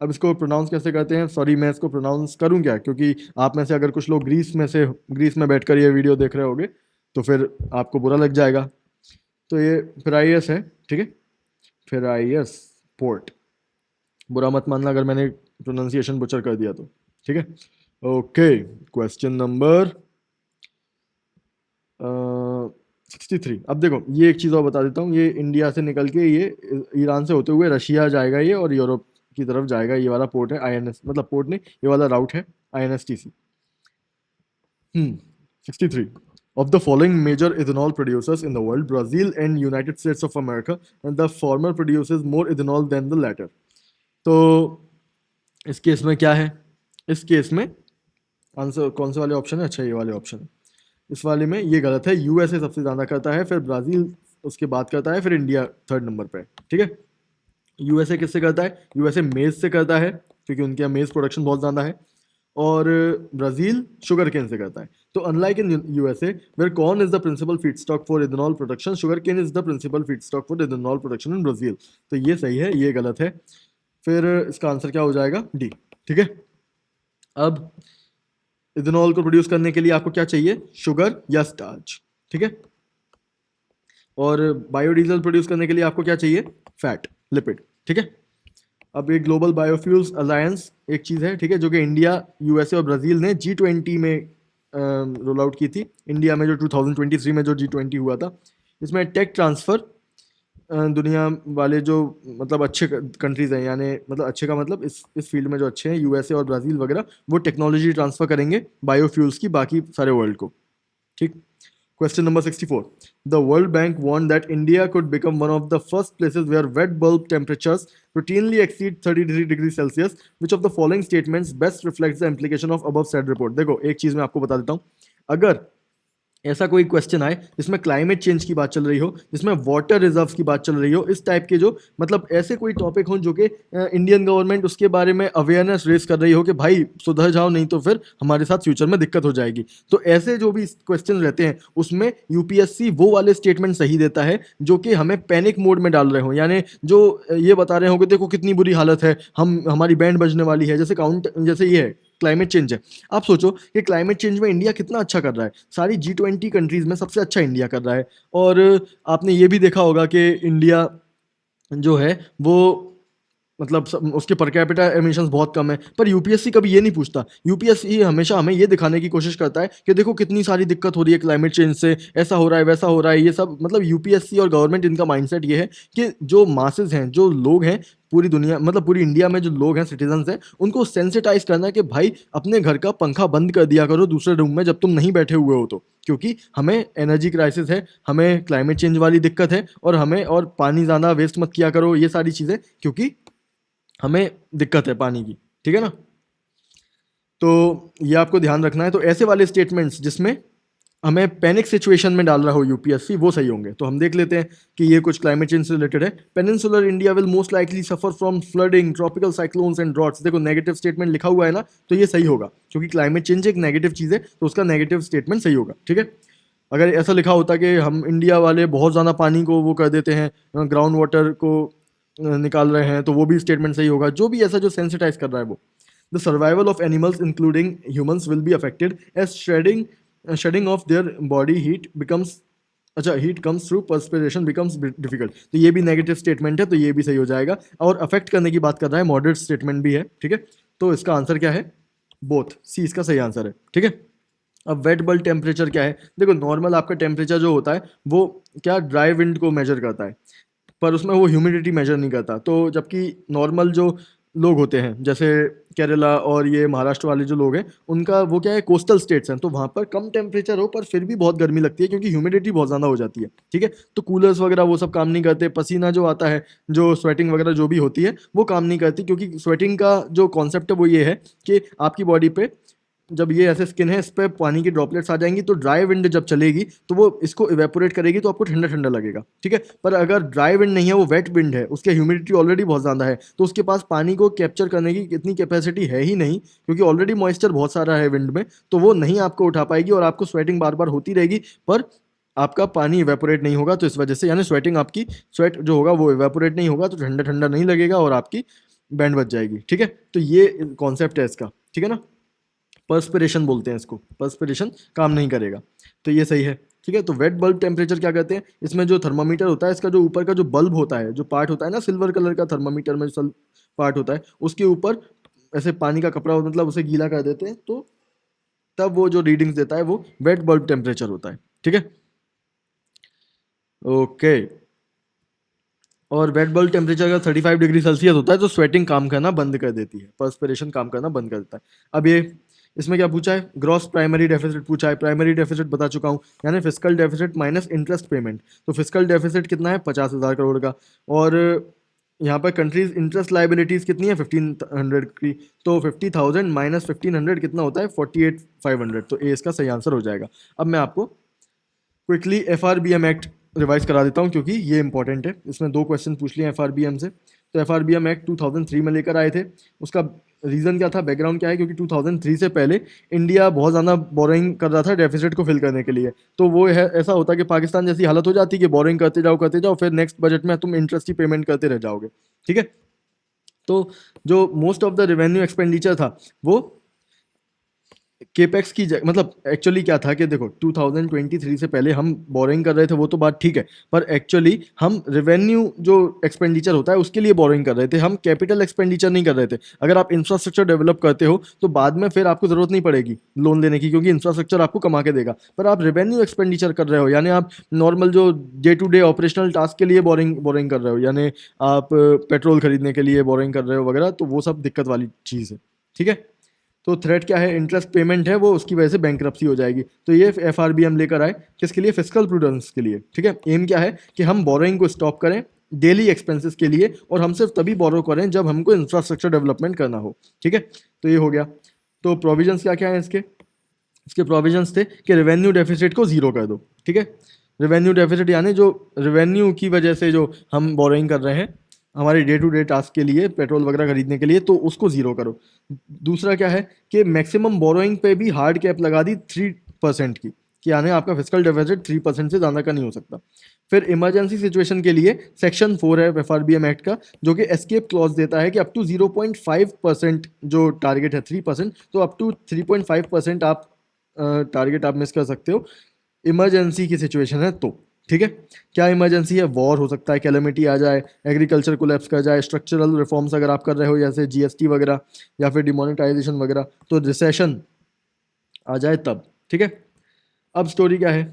अब इसको प्रोनाउंस कैसे करते हैं? सॉरी, मैं इसको प्रोनाउंस करूँ क्या? क्योंकि आप में से अगर कुछ लोग ग्रीस में बैठकर ये वीडियो देख रहे होगे, तो फिर आपको बुरा लग जाएगा। तो ये पिराइयस है, ठीक है, फेराइयस पोर्ट। बुरा मत मानना अगर मैंने प्रोनाउंसिएशन बुचर कर दिया तो, ठीक है। Okay, question number 63। अब देखो ये एक चीज़ और बता देता हूँ, ये इंडिया से निकल के ये ईरान से होते हुए रशिया जाएगा ये, और यूरोप की तरफ जाएगा। ये वाला पोर्ट है आईएनएस, मतलब पोर्ट नहीं, ये वाला राउट है INSTC. 63. Of the following major ethanol producers in the world, Brazil and United States of America, and the former produces more ethanol than the latter. तो इस केस में क्या है? इस केस में आंसर कौन से वाले ऑप्शन है? अच्छा, ये वाले ऑप्शन है। इस वाले में ये गलत है। यूएसए सबसे ज़्यादा करता है, फिर ब्राज़ील उसके बाद करता है, फिर इंडिया थर्ड नंबर पे है, ठीक है। यूएसए किससे करता है? यूएसए मेज़ से करता है, क्योंकि उनके यहाँ मेज़ प्रोडक्शन बहुत ज़्यादा है। और ब्राज़ील शुगर केन से करता है। तो unlike in USA where corn is the principal feedstock for ethanol production, sugar cane is the principal feedstock for ethanol production in Brazil. तो ये सही है, ये गलत है। फिर इसका आंसर क्या हो जाएगा? डी, ठीक है। अब इथेनॉल को प्रोड्यूस करने के लिए आपको क्या चाहिए? शुगर या स्टार्च, ठीक है। और बायोडीजल प्रोड्यूस करने के लिए आपको क्या चाहिए? फैट, लिपिड, ठीक है। अब एक ग्लोबल बायोफ्यूल्स अलायंस एक चीज़ है, ठीक है, जो कि इंडिया, यूएसए और ब्राज़ील ने G20 में रोल आउट की थी। इंडिया में जो 2023 में जो G20 हुआ था, इसमें टेक ट्रांसफ़र दुनिया वाले जो मतलब अच्छे कंट्रीज़ हैं, यानी मतलब अच्छे का मतलब इस फील्ड में जो अच्छे हैं, यूएसए और ब्राज़ील वगैरह, वो टेक्नोलॉजी ट्रांसफ़र करेंगे बायोफ्यूल्स की बाकी सारे वर्ल्ड को, ठीक। Question number 64. The World Bank warned that India could become one of the first places where wet bulb temperatures routinely exceed 33 degrees Celsius. Which of the following statements best reflects the implication of above said report? देखो एक चीज़ मैं आपको बता देता हूँ, अगर ऐसा कोई क्वेश्चन आए जिसमें क्लाइमेट चेंज की बात चल रही हो, जिसमें वाटर रिजर्व्स की बात चल रही हो, इस टाइप के जो मतलब ऐसे कोई टॉपिक हो जो कि इंडियन गवर्नमेंट उसके बारे में अवेयरनेस रेस कर रही हो कि भाई सुधर जाओ, नहीं तो फिर हमारे साथ फ्यूचर में दिक्कत हो जाएगी, तो ऐसे जो भी क्वेश्चन रहते हैं उसमें यूपीएससी वो वाले स्टेटमेंट सही देता है जो कि हमें पैनिक मोड में डाल रहे हो, यानी जो ये बता रहे हो कि देखो कितनी बुरी हालत है, हमारी बैंड बजने वाली है, जैसे ये है क्लाइमेट चेंज है। आप सोचो कि क्लाइमेट चेंज में इंडिया कितना अच्छा कर रहा है, सारी G20 कंट्रीज में सबसे अच्छा इंडिया कर रहा है। और आपने ये भी देखा होगा कि इंडिया जो है वो मतलब उसके पर कैपिटा एमिशंस बहुत कम है, पर यूपीएससी कभी ये नहीं पूछता। यूपीएससी हमेशा हमें ये दिखाने की कोशिश करता है कि देखो कितनी सारी दिक्कत हो रही है क्लाइमेट चेंज से, ऐसा हो रहा है, वैसा हो रहा है, ये सब मतलब यूपीएससी और गवर्नमेंट, इनका माइंडसेट ये है कि जो मासेस हैं, जो लोग हैं पूरी दुनिया, मतलब पूरी इंडिया में जो लोग हैं, सिटीजन्स हैं, उनको सेंसिटाइज करना है कि भाई अपने घर का पंखा बंद कर दिया करो दूसरे रूम में जब तुम नहीं बैठे हुए हो, तो क्योंकि हमें एनर्जी क्राइसिस है, हमें क्लाइमेट चेंज वाली दिक्कत है, और हमें और पानी ज़्यादा वेस्ट मत किया करो, ये सारी चीज़ें, क्योंकि हमें दिक्कत है पानी की, ठीक है ना। तो ये आपको ध्यान रखना है। तो ऐसे वाले स्टेटमेंट्स जिसमें हमें पैनिक सिचुएशन में डाल रहा हो यूपीएससी, वो सही होंगे। तो हम देख लेते हैं कि ये कुछ क्लाइमेट चेंज से रिलेटेड है। Peninsular India will most likely suffer from flooding, tropical cyclones and droughts. देखो नेगेटिव स्टेटमेंट लिखा हुआ है ना, तो ये सही होगा, क्योंकि क्लाइमेट चेंज एक नेगेटिव चीज़ है, तो उसका नेगेटिव स्टेटमेंट सही होगा, ठीक है। अगर ऐसा लिखा होता कि हम इंडिया वाले बहुत ज़्यादा पानी को वो कर देते हैं, ग्राउंड वाटर को निकाल रहे हैं, तो वो भी स्टेटमेंट सही होगा। जो भी ऐसा जो सेंसिटाइज कर रहा है वो। The survival of animals including humans will be affected as shedding of their body heat becomes, अच्छा heat comes through perspiration becomes difficult. तो ये भी नेगेटिव स्टेटमेंट है, तो ये भी सही हो जाएगा। और अफेक्ट करने की बात कर रहा है, मॉडरेट स्टेटमेंट भी है, ठीक है। तो इसका आंसर क्या है? बोथ, सी इसका सही आंसर है, ठीक है। अब वेट बल्ब टेम्परेचर क्या है? देखो नॉर्मल आपका टेम्परेचर जो होता है वो क्या ड्राई विंड को मेजर करता है, पर उसमें वो ह्यूमिडिटी मेजर नहीं करता। तो जबकि नॉर्मल जो लोग होते हैं जैसे केरला और ये महाराष्ट्र वाले जो लोग हैं, उनका वो क्या है, कोस्टल स्टेट्स हैं, तो वहाँ पर कम टेम्परेचर हो पर फिर भी बहुत गर्मी लगती है, क्योंकि ह्यूमिडिटी बहुत ज़्यादा हो जाती है, ठीक है। तो कूलर्स वगैरह वो सब काम नहीं करते, पसीना जो आता है, जो स्वेटिंग वगैरह जो भी होती है वो काम नहीं करती, क्योंकि स्वेटिंग का जो कॉन्सेप्ट है वो ये है कि आपकी बॉडी पे जब ये ऐसे स्किन है, इस पर पानी की ड्रॉपलेट्स आ जाएंगी, तो ड्राई विंड जब चलेगी तो वो इसको इवेपोरेट करेगी, तो आपको ठंडा ठंडा लगेगा, ठीक है। पर अगर ड्राई विंड नहीं है, वो वेट विंड है, उसके ह्यूमिडिटी ऑलरेडी बहुत ज़्यादा है, तो उसके पास पानी को कैप्चर करने की इतनी कैपेसिटी है ही नहीं, क्योंकि ऑलरेडी मॉइस्चर बहुत सारा है विंड में, तो वो नहीं आपको उठा पाएगी, और आपको स्वेटिंग बार बार होती रहेगी, पर आपका पानी इवेपोरेट नहीं होगा। तो इस वजह से यानी स्वेटिंग आपकी स्वेट जो होगा वो इवेपोरेट नहीं होगा, तो ठंडा ठंडा नहीं लगेगा और आपकी बैंड बच जाएगी, ठीक है। तो ये कॉन्सेप्ट है इसका, ठीक है ना। पर्सपिरेशन बोलते हैं इसको, पर्सपिरेशन काम नहीं करेगा, तो ये सही है। ठीक है। तो वेट बल्ब टेम्परेचर क्या कहते हैं, इसमें जो थर्मामीटर होता है इसका जो ऊपर का जो बल्ब होता है, जो पार्ट होता है ना सिल्वर कलर का थर्मामीटर में जो पार्ट होता है, उसके ऊपर ऐसे पानी का कपड़ा मतलब उसे गीला कर देते हैं, तो तब वो जो रीडिंग्स देता है वो वेट बल्ब टेम्परेचर होता है। ठीक है, ओके। और वेट बल्ब टेम्परेचर अगर 35 डिग्री सेल्सियस होता है तो स्वेटिंग काम करना बंद कर देती है, पर्सपिरेशन काम करना बंद कर देता है। अब ये इसमें क्या पूछा है, ग्रॉस प्राइमरी डेफिसिट पूछा है। प्राइमरी डेफिसिट बता चुका हूँ, यानी fiscal deficit minus interest payment. तो फिस्कल डेफिसिट कितना है, 50,000 करोड़ का। और यहाँ पर कंट्रीज इंटरेस्ट लाइबिलिटीज कितनी है, 1500 की। तो 50,000 माइनस 1500 कितना होता है, 48,500। तो ए इसका सही आंसर हो जाएगा। अब मैं आपको क्विकली FRBM एक्ट रिवाइज करा देता हूँ, क्योंकि ये इंपॉर्टेंट है। इसमें 2 क्वेश्चन पूछ लिए FRBM से। तो FRBM एक्ट 2003 में लेकर आए थे। उसका रीज़न क्या था, बैकग्राउंड क्या है, क्योंकि 2003 से पहले इंडिया बहुत ज़्यादा बोरिंग कर रहा था डेफिसिट को फिल करने के लिए। तो वो है ऐसा होता कि पाकिस्तान जैसी हालत हो जाती कि बोरिंग करते जाओ, फिर नेक्स्ट बजट में तुम इंटरेस्ट की पेमेंट करते रह जाओगे। ठीक है, तो जो most of the revenue expenditure था वो केपेक्स की मतलब एक्चुअली क्या था कि देखो 2023 से पहले हम बोरिंग कर रहे थे, वो तो बात ठीक है, पर एक्चुअली हम रेवेन्यू जो एक्सपेंडिचर होता है उसके लिए बोरिंग कर रहे थे, हम कैपिटल एक्सपेंडिचर नहीं कर रहे थे। अगर आप इंफ्रास्ट्रक्चर डेवलप करते हो तो बाद में फिर आपको ज़रूरत नहीं पड़ेगी लोन लेने की, क्योंकि इंफ्रास्ट्रक्चर आपको कमा के देगा। पर आप रेवेन्यू एक्सपेंडिचर कर रहे हो, यानी आप नॉर्मल जो day to day operational task के लिए बोरिंग कर रहे हो, यानी आप पेट्रोल खरीदने के लिए बोरिंग कर रहे हो वगैरह, तो वो सब दिक्कत वाली चीज़ है। ठीक है, तो थ्रेट क्या है, इंटरेस्ट पेमेंट है वो, उसकी वजह से बैंकरप्सी हो जाएगी। तो ये FRBM लेकर आए किसके लिए, फिस्कल प्रूडेंस के लिए। ठीक है, एम क्या है कि हम बोरोइंग को स्टॉप करें डेली एक्सपेंसेस के लिए, और हम सिर्फ तभी बोरो करें जब हमको इंफ्रास्ट्रक्चर डेवलपमेंट करना हो। ठीक है, तो ये हो गया। तो प्रोविजंस क्या क्या है इसके, इसके प्रोविजंस थे कि रेवेन्यू डेफिसिट को जीरो कर दो। ठीक है, रेवेन्यू डेफिसिट यानी जो रेवेन्यू की वजह से जो हम बोरोइंग कर रहे हैं हमारे डे टू डे टास्क के लिए, पेट्रोल वगैरह खरीदने के लिए, तो उसको जीरो करो। दूसरा क्या है कि मैक्सिमम बोरोइंग पे भी हार्ड कैप लगा दी 3% की, कि यानी आपका फिजिकल डेफिसिट 3% से ज़्यादा का नहीं हो सकता। फिर इमरजेंसी सिचुएशन के लिए सेक्शन 4 है FRBM एक्ट का, जो कि एस्केप क्लॉज देता है कि अप टू 0.5% जो टारगेट है 3%, तो अप टू 3.5% आप टारगेट आप मिस कर सकते हो इमरजेंसी की सिचुएशन है तो। ठीक है, क्या इमरजेंसी है, वॉर हो सकता है, कैलेमिटी आ जाए, एग्रीकल्चर कोलैप्स कर जाए, स्ट्रक्चरल रिफॉर्म्स अगर आप कर रहे हो जैसे GST वगैरह, या फिर डिमोनेटाइजेशन वगैरह, तो रिसेशन आ जाए तब। ठीक है, अब स्टोरी क्या है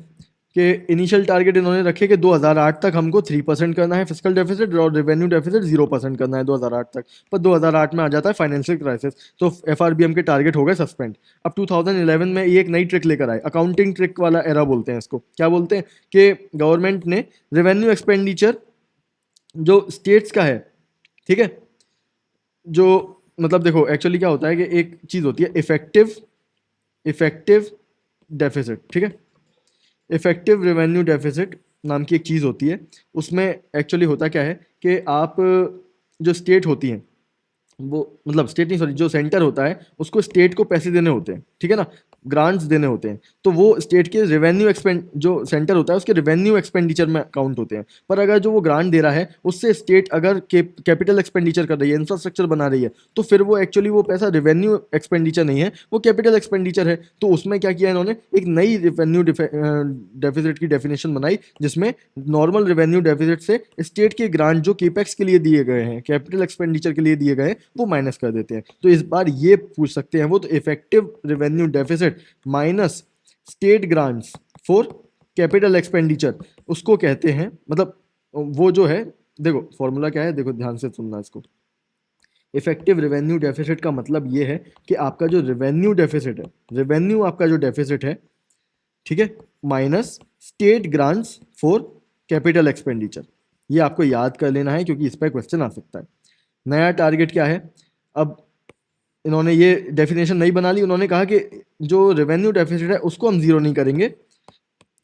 कि इनिशियल टारगेट इन्होंने रखे कि 2008 तक हमको 3% करना है फिजिकल डेफिसिट, और रेवेन्यू डेफिसिट 0% करना है 2008 तक। पर 2008 में आ जाता है फाइनेंशियल क्राइसिस, तो FRBM के टारगेट हो गए सस्पेंड। अब 2011 में ये एक नई ट्रिक लेकर आए, अकाउंटिंग ट्रिक वाला एरा बोलते हैं इसको। क्या बोलते हैं कि गवर्नमेंट ने रेवेन्यू एक्सपेंडिचर जो स्टेट्स का है, ठीक है, जो मतलब देखो एक्चुअली क्या होता है कि एक चीज़ होती है इफेक्टिव डेफिसिट। ठीक है, इफेक्टिव रेवेन्यू डेफिसिट नाम की एक चीज़ होती है। उसमें एक्चुअली होता क्या है कि आप जो स्टेट होती हैं वो, मतलब स्टेट नहीं सॉरी, जो सेंटर होता है उसको स्टेट को पैसे देने होते हैं। ठीक है ना, ग्रांट्स देने होते हैं, तो वो स्टेट के रेवेन्यू एक्सपेंड, जो सेंटर होता है उसके रेवेन्यू एक्सपेंडिचर में काउंट होते हैं। पर अगर जो वो ग्रांट दे रहा है उससे स्टेट अगर कैपिटल एक्सपेंडिचर कर रही है, इंफ्रास्ट्रक्चर बना रही है, तो फिर वो एक्चुअली वो पैसा रेवेन्यू एक्सपेंडिचर नहीं है, वो कैपिटल एक्सपेंडिचर है। तो उसमें क्या किया इन्होंने, एक नई रेवेन्यू डेफिसिट की डेफिनेशन बनाई, जिसमें नॉर्मल रेवेन्यू डेफिसिट से स्टेट के ग्रांट जो केपेक्स के लिए दिए गए हैं, कैपिटल एक्सपेंडिचर के लिए दिए गए हैं, वो माइनस कर देते हैं। तो इस बार ये पूछ सकते हैं वो, तो effective revenue deficit minus state grants for capital expenditure, उसको कहते हैं, मतलब वो जो है, देखो फॉर्मूला क्या है, देखो ध्यान से सुनना इसको। इफेक्टिव रेवेन्यू डेफिसिट का मतलब ये है कि आपका जो रेवेन्यू डेफिसिट है, रेवेन्यू आपका जो डेफिसिट है, ठीक है, minus state grants for capital expenditure. ये आपको याद कर लेना है क्योंकि इस पर क्वेश्चन आ सकता है। नया टारगेट क्या है, अब इन्होंने ये डेफिनेशन नहीं बना ली, उन्होंने कहा कि जो रेवेन्यू डेफिसिट है उसको हम जीरो नहीं करेंगे,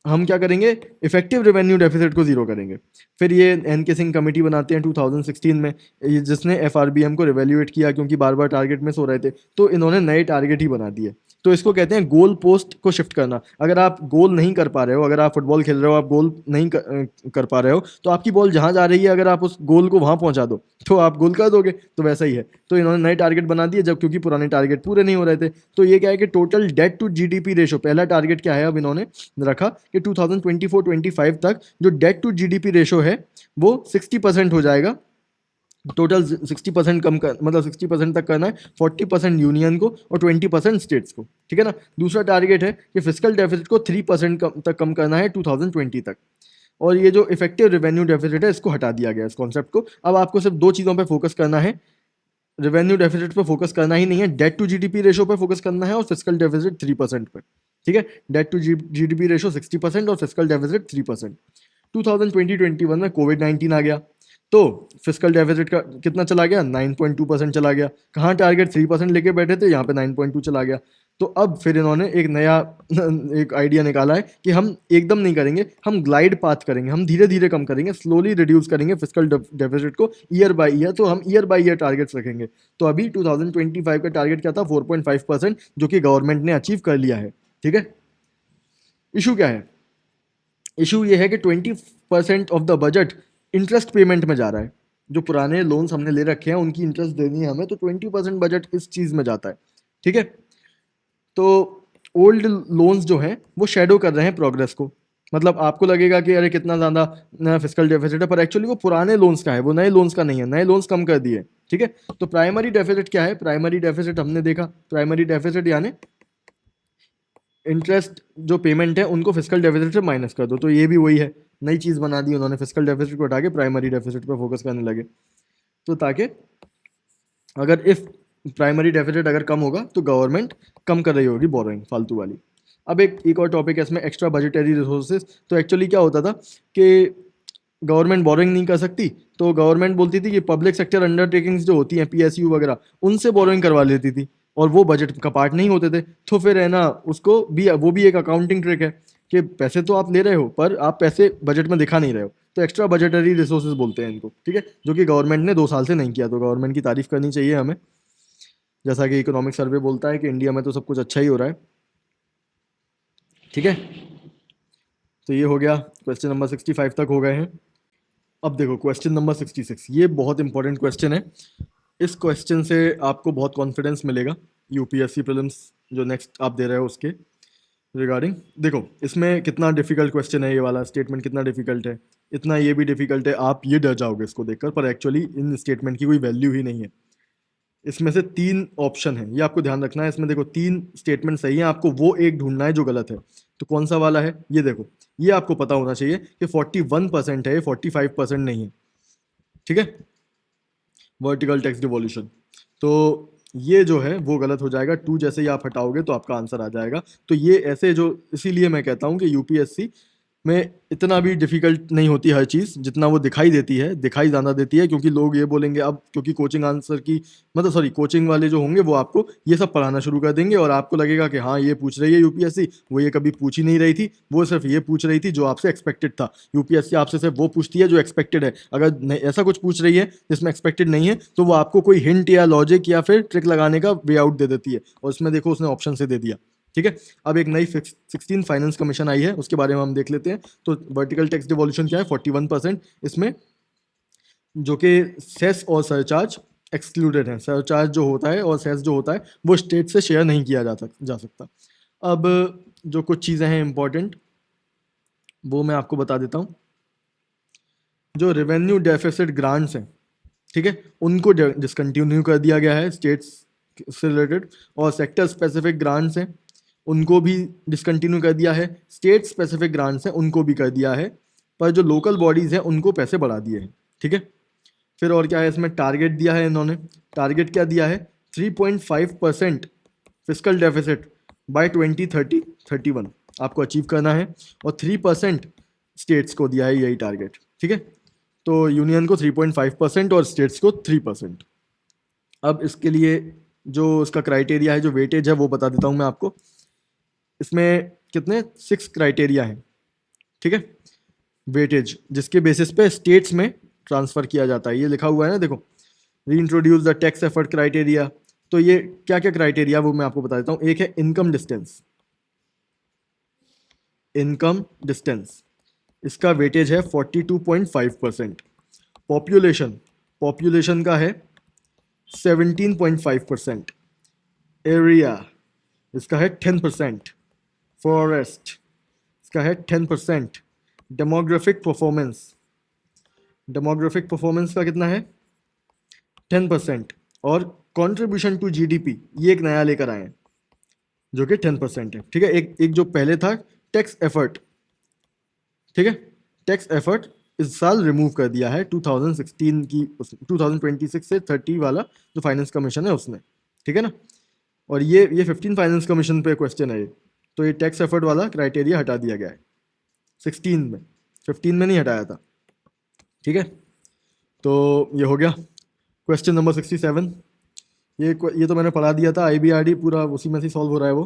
हम क्या करेंगे, इफेक्टिव रेवेन्यू डेफिसिट को जीरो करेंगे। फिर ये NK सिंह कमेटी बनाते हैं 2016 में, जिसने FRBM को रिवेल्यूएट किया, क्योंकि बार बार टारगेट मिस हो रहे थे, तो इन्होंने नए टारगेट ही बना दिए। तो इसको कहते हैं गोल पोस्ट को शिफ्ट करना। अगर आप गोल नहीं कर पा रहे हो, अगर आप फुटबॉल खेल रहे हो, आप गोल नहीं कर पा रहे हो, तो आपकी बॉल जहां जा रही है अगर आप उस गोल को वहां पहुंचा दो तो आप गोल कर दोगे। तो वैसा ही है। तो इन्होंने नए टारगेट बना दिए जब, क्योंकि पुराने टारगेट पूरे नहीं हो रहे थे। तो ये क्या है कि total debt to GDP ratio, पहला टारगेट क्या है अब इन्होंने रखा कि 2024-25 तक जो डेट टू जीडीपी रेशो है वो 60% हो जाएगा। टोटल 60% कम कर, मतलब 60% तक करना है, 40% यूनियन को और 20% स्टेट्स को, ठीक है ना। दूसरा टारगेट है कि फिजिकल डेफिसिट को 3% तक कम करना है 2020 तक। और ये जो इफेक्टिव रेवेन्यू डेफिसिट है इसको हटा दिया गया इस कॉन्सेप्ट को। अब आपको सिर्फ दो चीज़ों पे फोकस करना है, रेवेन्यू डेफिसिट पे फोकस करना ही नहीं है, डेट टू जीडीपी रेशो पे फोकस करना है और फिजिकल डेफिसिट 3% पे, ठीक है। डेट टू जीडीपी रेशो 60% और फिजिकल डेफिसिट 3%। 2020-21 में कोविड-19 आ गया, तो फिजिकल डेफिसिट का कितना चला गया, 9.2% चला गया। कहाँ टारगेट 3% लेके बैठे थे, यहाँ पे 9.2 चला गया। तो अब फिर इन्होंने एक नया एक आइडिया निकाला है कि हम एकदम नहीं करेंगे, हम ग्लाइड पाथ करेंगे, हम धीरे धीरे कम करेंगे, स्लोली रिड्यूस करेंगे फिजिकल डेफिसिट को ईयर बाय ईयर। तो हम ईयर बाय ईयर टारगेट्स रखेंगे। तो अभी 2025 का टारगेट क्या था, 4.5%, जो कि गवर्नमेंट ने अचीव कर लिया है, ठीक है। इशू क्या है, इशू ये है कि 20% of the budget interest payment में जा रहा है। जो पुराने लोन्स हमने ले रखे हैं उनकी इंटरेस्ट देनी है हमें, तो 20% बजट इस चीज़ में जाता है, ठीक है। तो ओल्ड लोन्स जो हैं वो शेडो कर रहे हैं प्रोग्रेस को। मतलब आपको लगेगा कि अरे कितना ज़्यादा फिजिकल डेफिसिट है, पर एक्चुअली वो पुराने लोन्स का है, वो नए लोन्स का नहीं है। नए लोन्स कम कर दिए, ठीक है। तो प्राइमरी डेफिसिट क्या है, प्राइमरी डेफिसिट हमने देखा, प्राइमरी डेफिसिट यानी इंटरेस्ट जो पेमेंट है उनको फिजिकल डेफिसिट से माइनस कर दो। तो ये भी वही है, नई चीज़ बना दी उन्होंने, फिजिकल डेफिसिट को हटा के प्राइमरी डेफिसिट पर फोकस करने लगे। तो ताकि अगर इफ प्राइमरी डेफिसिट अगर कम होगा तो गवर्नमेंट कम कर रही होगी बोरोइंग फालतू वाली। अब एक और टॉपिक है इसमें, एक्स्ट्रा बजटरी रिसोर्सेज। तो एक्चुअली क्या होता था कि गवर्नमेंट बोरोइंग नहीं कर सकती, तो गवर्नमेंट बोलती थी कि पब्लिक सेक्टर अंडरटेकिंग्स जो होती हैं, पीएसयू वगैरह, उनसे बोरोइंग करवा लेती थी, और वो बजट का पार्ट नहीं होते थे। तो फिर है ना, उसको भी, वो भी एक अकाउंटिंग ट्रिक है कि पैसे तो आप ले रहे हो पर आप पैसे बजट में दिखा नहीं रहे हो। तो एक्स्ट्रा बजटरी रिसोर्सेज बोलते हैं इनको, ठीक है। जो कि गवर्नमेंट ने 2 साल से नहीं किया, तो गवर्नमेंट की तारीफ करनी चाहिए हमें। जैसा कि इकोनॉमिक सर्वे बोलता है कि इंडिया में तो सब कुछ अच्छा ही हो रहा है, ठीक है। तो ये हो गया, क्वेश्चन नंबर 65 तक हो गए हैं। अब देखो क्वेश्चन नंबर 66, ये बहुत इंपॉर्टेंट क्वेश्चन है। इस क्वेश्चन से आपको बहुत कॉन्फिडेंस मिलेगा यूपीएससी प्रीलिम्स जो नेक्स्ट आप दे रहे हो उसके रिगार्डिंग। देखो इसमें कितना डिफिकल्ट क्वेश्चन है, ये वाला स्टेटमेंट कितना डिफिकल्ट है, इतना ये भी डिफिकल्ट है, आप ये डर जाओगे इसको देखकर, पर एक्चुअली इन स्टेटमेंट की कोई वैल्यू ही नहीं है। इसमें से 3 ऑप्शन है, ये आपको ध्यान रखना है। इसमें देखो 3 स्टेटमेंट सही है, आपको वो एक ढूंढना है जो गलत है। तो कौन सा वाला है ये देखो, ये आपको पता होना चाहिए कि 41% है, 45% नहीं है, ठीक है। वर्टिकल टेक्स्ट डिवोल्यूशन, तो ये जो है वो गलत हो जाएगा। 2 जैसे ही आप हटाओगे तो आपका आंसर आ जाएगा। तो ये ऐसे जो, इसीलिए मैं कहता हूँ कि यूपीएससी में इतना भी डिफिकल्ट नहीं होती हर चीज़ जितना वो दिखाई देती है, दिखाई ज़्यादा देती है। क्योंकि लोग ये बोलेंगे अब, क्योंकि कोचिंग आंसर की, मतलब सॉरी, कोचिंग वाले जो होंगे वो आपको ये सब पढ़ाना शुरू कर देंगे, और आपको लगेगा कि हाँ ये पूछ रही है यूपीएससी, वो ये कभी पूछ ही नहीं रही थी, वो सिर्फ ये पूछ रही थी जो आपसे एक्सपेक्टेड था। यूपीएससी आपसे सिर्फ वो पूछती है जो एक्सपेक्टेड है। अगर ऐसा कुछ पूछ रही है जिसमें एक्सपेक्टेड नहीं है, तो वो आपको कोई हिंट या लॉजिक या फिर ट्रिक लगाने का वे आउट दे देती है, और उसमें देखो उसने ऑप्शन से दे दिया, ठीक है। अब एक नई 16 फाइनेंस कमीशन आई है, उसके बारे में हम देख लेते हैं। तो वर्टिकल टैक्स डिवोल्यूशन क्या है, 41%। इसमें जो कि सेस और सरचार्ज एक्सक्लूडेड है। सरचार्ज जो होता है और सेस जो होता है वो स्टेट से शेयर नहीं किया जा सकता। अब जो कुछ चीज़ें हैं इंपॉर्टेंट वो मैं आपको बता देता हूँ। जो रेवेन्यू डेफिसिट ग्रांट्स हैं, ठीक है, उनको डिसकंटिन्यू कर दिया गया है स्टेट्स से रिलेटेड, और सेक्टर स्पेसिफिक ग्रांट्स हैं उनको भी डिसकंटिन्यू कर दिया है। स्टेट स्पेसिफिक ग्रांट्स हैं उनको भी कर दिया है, पर जो लोकल बॉडीज़ हैं उनको पैसे बढ़ा दिए हैं, ठीक है। फिर और क्या है इसमें, टारगेट दिया है इन्होंने। टारगेट क्या दिया है, 3.5% फिजिकल डेफिसिट बाय 2031 आपको अचीव करना है, और 3% स्टेट्स को दिया है यही टारगेट, ठीक है। तो यूनियन को 3.5% और स्टेट्स को 3%। अब इसके लिए जो इसका क्राइटेरिया है, जो वेटेज है, वो बता देता हूँ मैं आपको। इसमें कितने 6 क्राइटेरिया हैं, ठीक है, वेटेज, जिसके बेसिस पे स्टेट्स में ट्रांसफ़र किया जाता है। ये लिखा हुआ है ना, देखो, री introduce the tax effort criteria, तो ये क्या क्या क्राइटेरिया वो मैं आपको बता देता हूँ। एक है इनकम डिस्टेंस, इनकम डिस्टेंस इसका वेटेज है 42.5%। पॉपुलेशन, पॉपुलेशन का है 17.5%। एरिया इसका है 10%। फॉरेस्ट इसका है 10%। डेमोग्राफिक परफॉर्मेंस, डेमोग्राफिक परफॉर्मेंस का कितना है 10%। और कंट्रीब्यूशन टू जीडीपी ये एक नया लेकर आए हैं जो कि 10% है। ठीक है, एक एक जो पहले था टैक्स एफर्ट, ठीक है, टैक्स एफर्ट इस साल रिमूव कर दिया है 2016 की 2026 से 30 वाला जो फाइनेंस कमीशन है उसने, ठीक है ना। और ये 15 फाइनेंस कमीशन पे क्वेश्चन है ये, तो ये टैक्स एफर्ट वाला क्राइटेरिया हटा दिया गया है 16 में, 15 में नहीं हटाया था। ठीक है, तो ये हो गया क्वेश्चन नंबर 67। ये तो मैंने पढ़ा दिया था, आईबीआरडी पूरा उसी में से सॉल्व हो रहा है वो,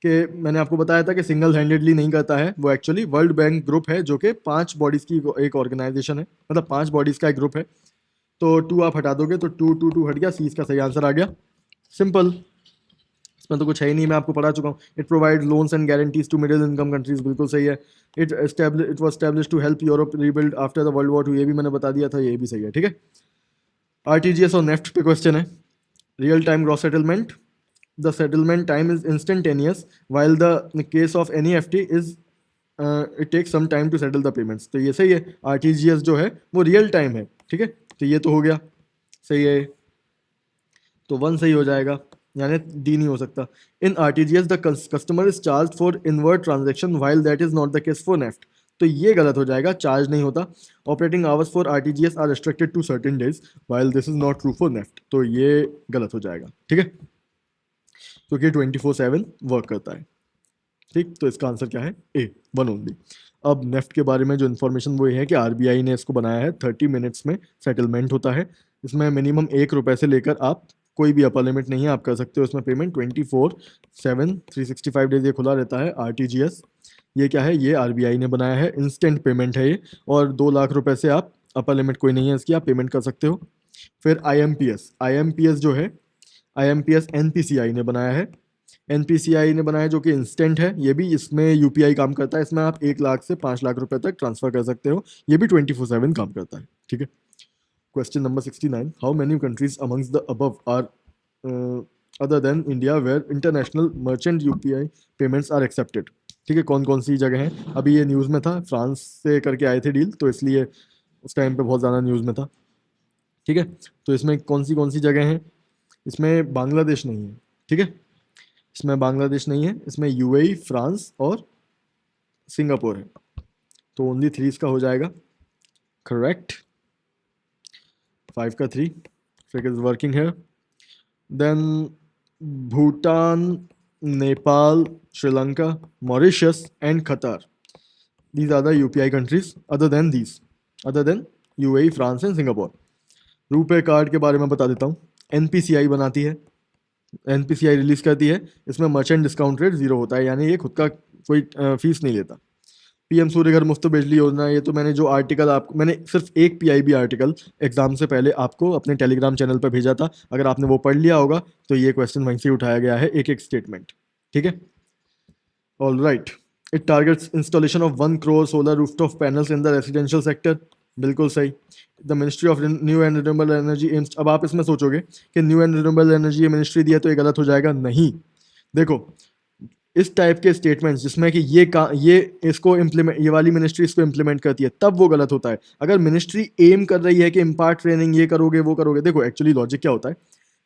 कि मैंने आपको बताया था कि सिंगल हैंडेडली नहीं करता है वो, एक्चुअली वर्ल्ड बैंक ग्रुप है जो कि 5 बॉडीज़ की एक ऑर्गेनाइजेशन है, मतलब 5 बॉडीज़ का एक ग्रुप है। तो 2 आप हटा दोगे तो 2 हट गया, सी इसका सही आंसर आ गया। सिंपल, इसमें तो कुछ है ही नहीं, मैं आपको पढ़ा चुका हूँ। It provide loans and guarantees to middle income countries, बिल्कुल सही है। It was establish to help Europe rebuild after the world war 2, ये भी मैंने बता दिया था, ये भी सही है। ठीक है, आरटीजीएस और नेफ्ट पे क्वेश्चन है। Real time gross settlement, the settlement time is instantaneous while the case of NEFT is it takes some time to settle the payments। तो ये सही है, आरटीजीएस जो है वो रियल टाइम है। ठीक है, तो ये तो हो गया सही है, तो 1 सही हो जाएगा, यानी डी नहीं हो सकता। In RTGS the customer is charge for inward transaction while that is not the case for NEFT, तो ये गलत हो जाएगा, चार्ज नहीं होता। Operating hours for RTGS are restricted to certain days while this is not true for NEFT, तो ये गलत हो जाएगा। ठीक है, क्योंकि 24/7 वर्क करता है। ठीक, तो इसका आंसर क्या है ए, 1 ओनली। अब नेफ्ट के बारे में जो इन्फॉर्मेशन वो ये है कि आरबीआई ने इसको बनाया है, 30 मिनट्स में सेटलमेंट होता है। इसमें मिनिमम 1 रुपये से लेकर आप कोई भी अपर लिमिट नहीं है, आप कर सकते हो इसमें पेमेंट 24/7 365 डेज ये खुला रहता है। आरटीजीएस ये क्या है, ये आरबीआई ने बनाया है, इंस्टेंट पेमेंट है ये, और 2 लाख रुपए से आप, अपर लिमिट कोई नहीं है इसकी, आप पेमेंट कर सकते हो। फिर आईएमपीएस, आईएमपीएस जो है, आईएमपीएस एनपीसीआई ने बनाया है, एनपीसीआई ने बनाया जो कि इंस्टेंट है, ये भी इसमें यूपीआई काम करता है, इसमें आप 1 लाख से 5 लाख रुपए तक ट्रांसफर कर सकते हो, ये भी 24/7 काम करता है। ठीक है, question number 69, how many countries amongst the above are other than India where international merchant UPI payments are accepted. ठीक है, कौन कौन सी जगह हैं, अभी ये न्यूज़ में था, फ्रांस से करके आए थे डील, तो इसलिए उस टाइम पे बहुत ज़्यादा न्यूज़ में था। ठीक है, तो इसमें कौन सी जगह हैं, इसमें बांग्लादेश नहीं है। ठीक है, इसमें बांग्लादेश नहीं है, इसमें यूएई, फ्रांस और सिंगापुर है, तो ओनली 3 इसका हो जाएगा करेक्ट। 5 का 3 फिर इज वर्किंग है। Then Bhutan, Nepal, Sri Lanka, Mauritius and Qatar, these are the UPI countries other than UAE, France and Singapore. RuPay card के बारे में बता देता हूँ, एनपीसीआई बनाती है, एनपीसीआई रिलीज करती है, इसमें मर्चेंट डिस्काउंट रेट 0 होता है, यानी ये खुद का कोई फीस नहीं लेता। पीएम सूर्य घर मुफ्त बिजली योजना, ये तो मैंने जो आर्टिकल आपको, मैंने सिर्फ एक पीआईबी आर्टिकल एग्जाम से पहले आपको अपने टेलीग्राम चैनल पर भेजा था, अगर आपने वो पढ़ लिया होगा तो ये क्वेश्चन वहीं से उठाया गया है, एक एक स्टेटमेंट। ठीक है, all right. It targets installation of 1 crore solar rooftop panels in the residential sector, बिल्कुल सही। The ministry of new and renewable energy AIIMS, अब आप इसमें सोचोगे कि न्यू एंड रिन्यूएबल एनर्जी ये मिनिस्ट्री दिया तो ये गलत हो जाएगा, नहीं। देखो, इस टाइप के स्टेटमेंट्स जिसमें कि ये इसको इम्प्लीमेंट, ये वाली मिनिस्ट्री इसको इम्प्लीमेंट करती है, तब वो गलत होता है। अगर मिनिस्ट्री एम कर रही है कि इम्पार्ट ट्रेनिंग ये करोगे वो करोगे, देखो एक्चुअली लॉजिक क्या होता है,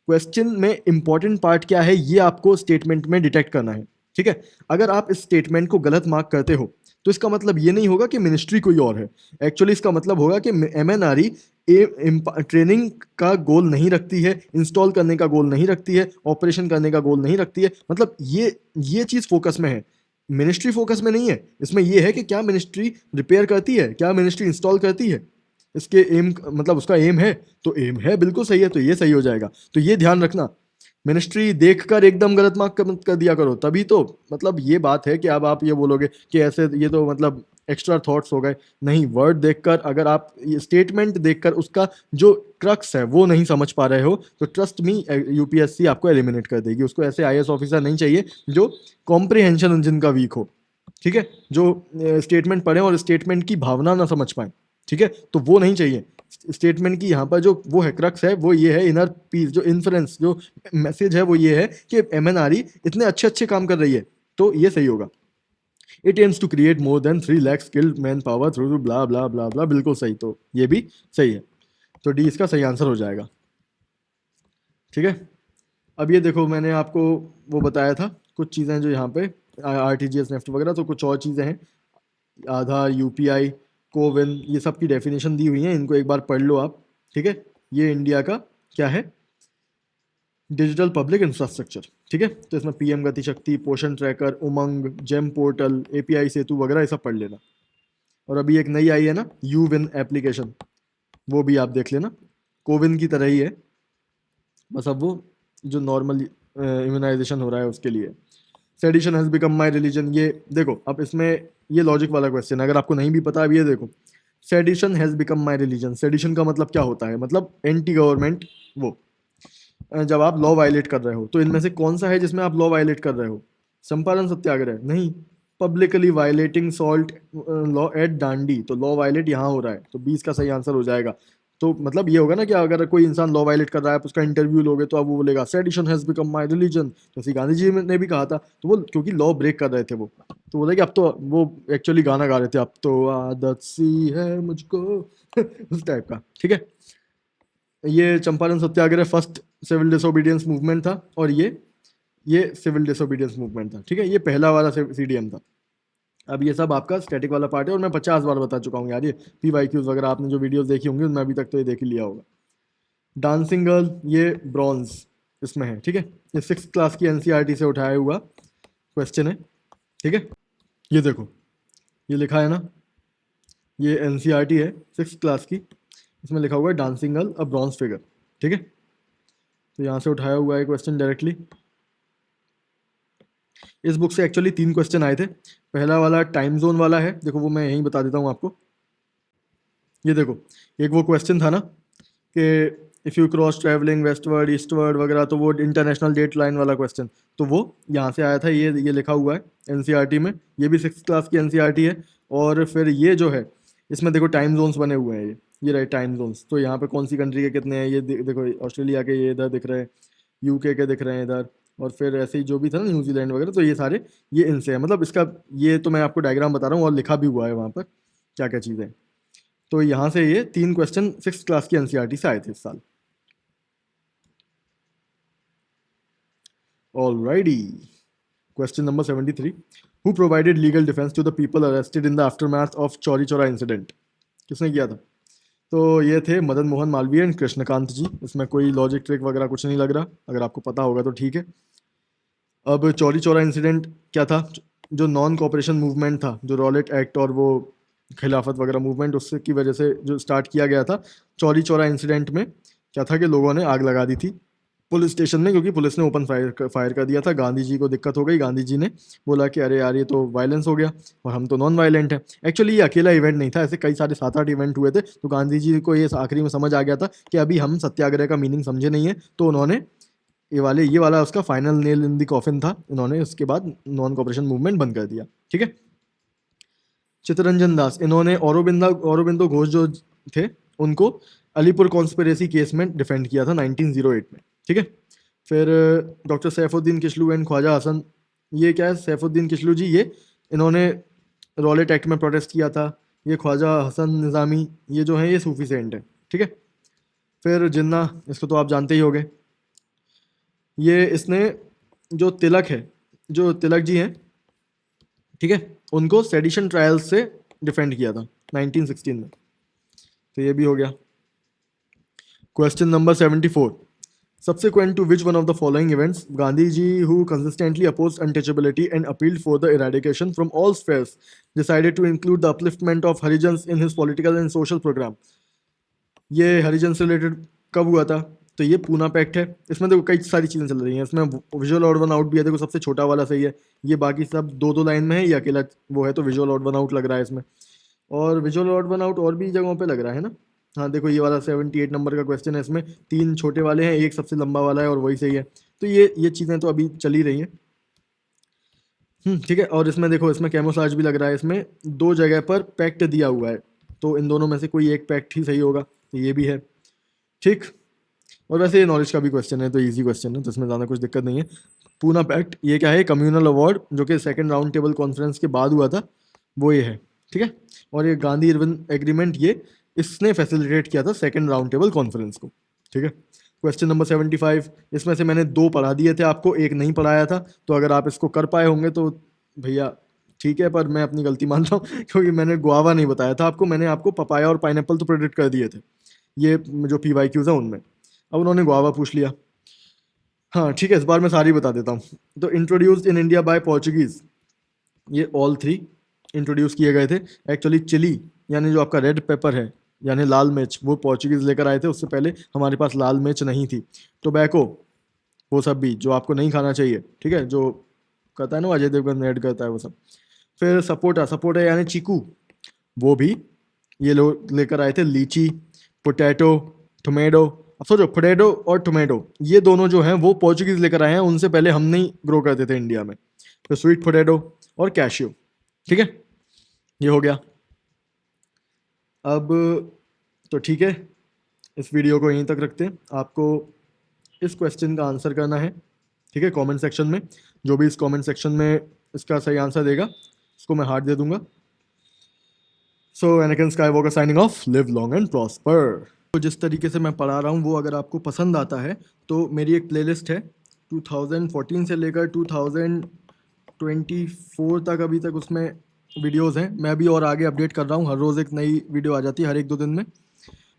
क्वेश्चन में इंपॉर्टेंट पार्ट क्या है ये आपको स्टेटमेंट में डिटेक्ट करना है। ठीक है, अगर आप इस स्टेटमेंट को गलत मार्क करते हो तो इसका मतलब ये नहीं होगा कि मिनिस्ट्री कोई और है, एक्चुअली इसका मतलब होगा कि एमएनआरई ट्रेनिंग का गोल नहीं रखती है, इंस्टॉल करने का गोल नहीं रखती है, ऑपरेशन करने का गोल नहीं रखती है, मतलब ये चीज़ फोकस में है, मिनिस्ट्री फोकस में नहीं है। इसमें ये है कि क्या मिनिस्ट्री रिपेयर करती है, क्या मिनिस्ट्री इंस्टॉल करती है, इसके एम, मतलब उसका एम है, तो एम है, बिल्कुल सही है, तो ये सही हो जाएगा। तो ये ध्यान रखना मिनिस्ट्री देखकर एकदम गलत मार्क कर दिया करो, तभी तो मतलब ये बात है कि अब आप ये बोलोगे कि ऐसे ये तो मतलब एक्स्ट्रा थॉट्स हो गए। नहीं, वर्ड देखकर अगर आप ये स्टेटमेंट देखकर उसका जो क्रक्स है वो नहीं समझ पा रहे हो तो ट्रस्ट मी यूपीएससी आपको एलिमिनेट कर देगी। उसको ऐसे आईएएस ऑफिसर नहीं चाहिए जो कॉम्प्रिहेंशन जिनका वीक हो, ठीक है, जो स्टेटमेंट पढ़े और स्टेटमेंट की भावना ना समझ पाए, ठीक है, तो वो नहीं चाहिए। स्टेटमेंट की यहाँ पर जो वो है क्रक्स है वो ये है, इनर पीस जो इन्फ्रेंस जो मैसेज है वो ये है कि एमएनआरई इतने अच्छे अच्छे काम कर रही है, तो ये सही होगा। It aims to create more than 3 lakh skilled manpower through blah blah blah blah, बिल्कुल सही, तो ये भी सही है, तो डी इसका सही आंसर हो जाएगा। ठीक है, अब ये देखो मैंने आपको वो बताया था कुछ चीज़ें जो यहाँ पे आरटीजीएस नेफ्ट वगैरह, तो कुछ और चीज़ें हैं, आधार, यूपीआई, कोविन, ये सब की डेफिनेशन दी हुई है, इनको एक बार पढ़ लो आप। ठीक है, ये इंडिया का क्या है, डिजिटल पब्लिक इंफ्रास्ट्रक्चर। ठीक है, तो इसमें पीएम गति शक्ति, पोषण ट्रैकर, उमंग, जेम पोर्टल, एपीआई सेतु वगैरह ये सब पढ़ लेना। और अभी एक नई आई है ना यू विन एप्लीकेशन, वो भी आप देख लेना, कोविन की तरह ही है, बस अब वो जो नॉर्मल इम्यूनाइजेशन हो रहा है उसके लिए। Sedition has become my religion, ये देखो अब इसमें ये लॉजिक वाला क्वेश्चन है, अगर आपको नहीं भी पता अब ये देखो, sedition has become my religion, sedition का मतलब क्या होता है, मतलब एंटी गवर्नमेंट, वो जब आप लॉ वायलेट कर रहे हो, तो इनमें से कौन सा है जिसमें आप लॉ वायलेट कर रहे हो, चंपारण सत्याग्रह नहीं, publicly violating salt law at Dandi, तो लॉ वायलेट यहाँ हो रहा है, तो 20 का सही आंसर हो जाएगा। तो मतलब ये होगा ना कि अगर कोई इंसान लॉ वायलेट कर रहा है आप उसका इंटरव्यू लोगे तो अब वो बोलेगा sedition has become my religion, जैसे गांधी जी ने भी कहा था, तो वो क्योंकि लॉ ब्रेक कर रहे थे वो, तो बोले कि अब तो वो एक्चुअली गाना गा रहे थे, अब तो आदत सी है मुझको उस टाइप का। ठीक है, ये चंपारण सत्याग्रह फर्स्ट सिविल डिसोबीडियंस मूवमेंट था, और ये सिविल डिसोबीडियंस मूवमेंट था। ठीक है, ये पहला वाला सीडीएम था। अब ये सब आपका स्टैटिक वाला पार्ट है, और मैं 50 बार बता चुका हूँ यार, ये पीवाईक्यूज वगैरह आपने जो वीडियोस देखी होंगी उनमें अभी तक तो ये देख ही लिया होगा। डांसिंग गर्ल ये ब्रॉन्ज इसमें है। ठीक है, ये 6th क्लास की एनसीईआरटी से उठाया हुआ क्वेश्चन है। ठीक है, ये देखो ये लिखा है ना, ये एनसीईआरटी है 6th क्लास की, इसमें लिखा हुआ है डांसिंग गर्ल अ ब्रॉन्ज फिगर। ठीक है, तो यहाँ से उठाया हुआ है क्वेश्चन डायरेक्टली। इस बुक से एक्चुअली 3 क्वेश्चन आए थे। पहला वाला टाइम जोन वाला है, देखो वो मैं यहीं बता देता हूँ आपको। ये देखो एक वो क्वेश्चन था ना कि if you cross travelling westward eastward वगैरह, तो वो इंटरनेशनल डेट लाइन वाला क्वेश्चन, तो वो यहाँ से आया था, ये लिखा हुआ है एनसीईआरटी में, ये भी 6th क्लास की एनसीईआरटी है। और फिर ये जो है इसमें देखो टाइम जोन्स बने हुए हैं, ये रहे टाइम जोन्स, तो यहाँ पे कौन सी कंट्री के कितने हैं, ये देखो ऑस्ट्रेलिया के ये इधर दिख रहे हैं, यूके के दिख रहे हैं इधर, और फिर ऐसे ही जो भी था ना न्यूजीलैंड वगैरह, तो ये सारे ये इनसे है, मतलब इसका ये तो मैं आपको डायग्राम बता रहा हूँ और लिखा भी हुआ है वहाँ पर क्या क्या चीज़ें हैं। तो यहाँ से ये 3 क्वेश्चन 6th क्लास की एनसीईआरटी से आए थे इस साल। Alrighty. Question number 73. Who provided legal defense to the people arrested in the aftermath of Chauri Chaura incident? किसने किया था? तो ये थे मदन मोहन मालवीय एंड कृष्णकांत जी। इसमें कोई लॉजिक ट्रिक वगैरह कुछ नहीं लग रहा, अगर आपको पता होगा तो ठीक है। अब चौरी चौरा इंसिडेंट क्या था, जो नॉन कॉपरेशन मूवमेंट था, जो रॉलेट एक्ट और वो खिलाफत वगैरह मूवमेंट उससे की वजह से जो स्टार्ट किया गया था, चौरी चौरा इंसिडेंट में क्या था कि लोगों ने आग लगा दी थी पुलिस स्टेशन में, क्योंकि पुलिस ने ओपन फायर कर दिया था। गांधी जी को दिक्कत हो गई, गांधी जी ने बोला कि अरे यार ये तो वायलेंस हो गया और हम तो नॉन वायलेंट है। एक्चुअली ये अकेला इवेंट नहीं था, ऐसे कई सारे 7-8 इवेंट हुए थे, तो गांधी जी को ये आखिरी में समझ आ गया था कि अभी हम सत्याग्रह का मीनिंग समझे नहीं है, तो उन्होंने ये वाला उसका final nail in the coffin था, उन्होंने उसके बाद नॉन कॉपरेशन मूवमेंट बंद कर दिया। ठीक है, चित्तरंजन दास, इन्होंने औरोबिंदो घोष जो थे उनको अलीपुर कॉन्स्पिरेसी केस में डिफेंड किया था 1908 में। ठीक है, फिर डॉक्टर सैफुद्दीन किशलू एंड ख्वाजा हसन, ये क्या है, सैफुद्दीन किशलू जी ये इन्होंने रॉलेट एक्ट में प्रोटेस्ट किया था। ये ख्वाजा हसन निज़ामी ये जो है ये सूफी सेंट है। ठीक है, फिर जिन्ना, इसको तो आप जानते ही होंगे, ये इसने जो तिलक है, जो तिलक जी हैं, ठीक है, उनको सेडिशन ट्रायल्स से डिफेंड किया था 1916 में, तो ये भी हो गया। Question number 74. Subsequent to which one of the following events, Gandhiji, who consistently opposed untouchability and appealed for the eradication from all spheres, decided to include the upliftment of Harijans in his political and social program? ये हरिजन से रिलेटेड कब हुआ था? तो ये पूना पैक्ट है। इसमें देखो कई सारी चीज़ें चल रही हैं, इसमें विजुअल ऑड वन आउट भी है, देखो सबसे छोटा वाला सही है, ये बाकी सब दो दो लाइन में है, ये अकेला वो है, तो विजुअल ऑड वन आउट लग रहा है इसमें। और विजुअल ऑड वन आउट और भी जगहों पे लग रहा है ना। हाँ देखो ये वाला 78 नंबर का क्वेश्चन है, इसमें 3 छोटे वाले हैं, एक सबसे लंबा वाला है और वही सही है। तो ये चीज़ें तो अभी चली रही हैं। ठीक है। और इसमें देखो इसमें कैमोफ्लेज भी लग रहा है, इसमें 2 जगह पर पैक्ट दिया हुआ है, तो इन दोनों में से कोई एक पैक्ट ही सही होगा, तो ये भी है। ठीक। और वैसे ये नॉलेज का भी क्वेश्चन है, तो इजी क्वेश्चन है, तो इसमें ज़्यादा कुछ दिक्कत नहीं है। पूना पैक्ट ये क्या है, कम्युनल अवार्ड जो कि सेकंड राउंड टेबल कॉन्फ्रेंस के बाद हुआ था, वो ये है। ठीक है। और ये गांधी इरविन एग्रीमेंट ये इसने फैसिलिटेट किया था सेकंड राउंड टेबल कॉन्फ्रेंस को। ठीक है। क्वेश्चन नंबर 75, इसमें से मैंने 2 पढ़ा दिए थे आपको, एक नहीं पढ़ाया था, तो अगर आप इसको कर पाए होंगे तो भैया ठीक है, पर मैं अपनी गलती मानता हूँ क्योंकि मैंने गुआवा नहीं बताया था आपको, मैंने आपको पपाया और पाइनएप्पल तो प्रेडिक्ट कर दिए थे, ये जो PYQs है उनमें। अब उन्होंने गुआवा पूछ लिया। हाँ ठीक है, इस बार मैं सारी बता देता हूँ। तो introduced in India by Portuguese, ये ऑल 3 इंट्रोड्यूस किए गए थे। एक्चुअली चिली यानी जो आपका रेड पेपर है यानी लाल मिर्च, वो पोर्चुगीज लेकर आए थे, उससे पहले हमारे पास लाल मिर्च नहीं थी। टोबैको वो सब भी जो आपको नहीं खाना चाहिए, ठीक है, जो करता है ना अजय देवगन ऐड करता है वो सब। फिर सपोटा, सपोटा यानी चीकू, वो भी ये लोग लेकर आए थे। लीची, पोटैटो, टोमेटो। अब सोचो पोटैटो और टोमेटो ये दोनों जो हैं वो पोर्चुगीज लेकर आए हैं, उनसे पहले हम नहीं ग्रो करते थे इंडिया में। तो स्वीट पोटैटो और कैशियो। ठीक है, ये हो गया। अब तो ठीक है, इस वीडियो को यहीं तक रखते हैं। आपको इस क्वेश्चन का आंसर करना है, ठीक है, कमेंट सेक्शन में। जो भी इस कमेंट सेक्शन में इसका सही आंसर देगा उसको मैं हार्ट दे दूंगा। So Anakin Skywalker signing off, live long and prosper. तो जिस तरीके से मैं पढ़ा रहा हूँ वो अगर आपको पसंद आता है तो मेरी एक प्लेलिस्ट है 2014 से लेकर 2024 तक, अभी तक उसमें वीडियोस हैं। मैं भी और आगे अपडेट कर रहा हूँ, हर रोज़ एक नई वीडियो आ जाती है, हर 1-2 दिन में।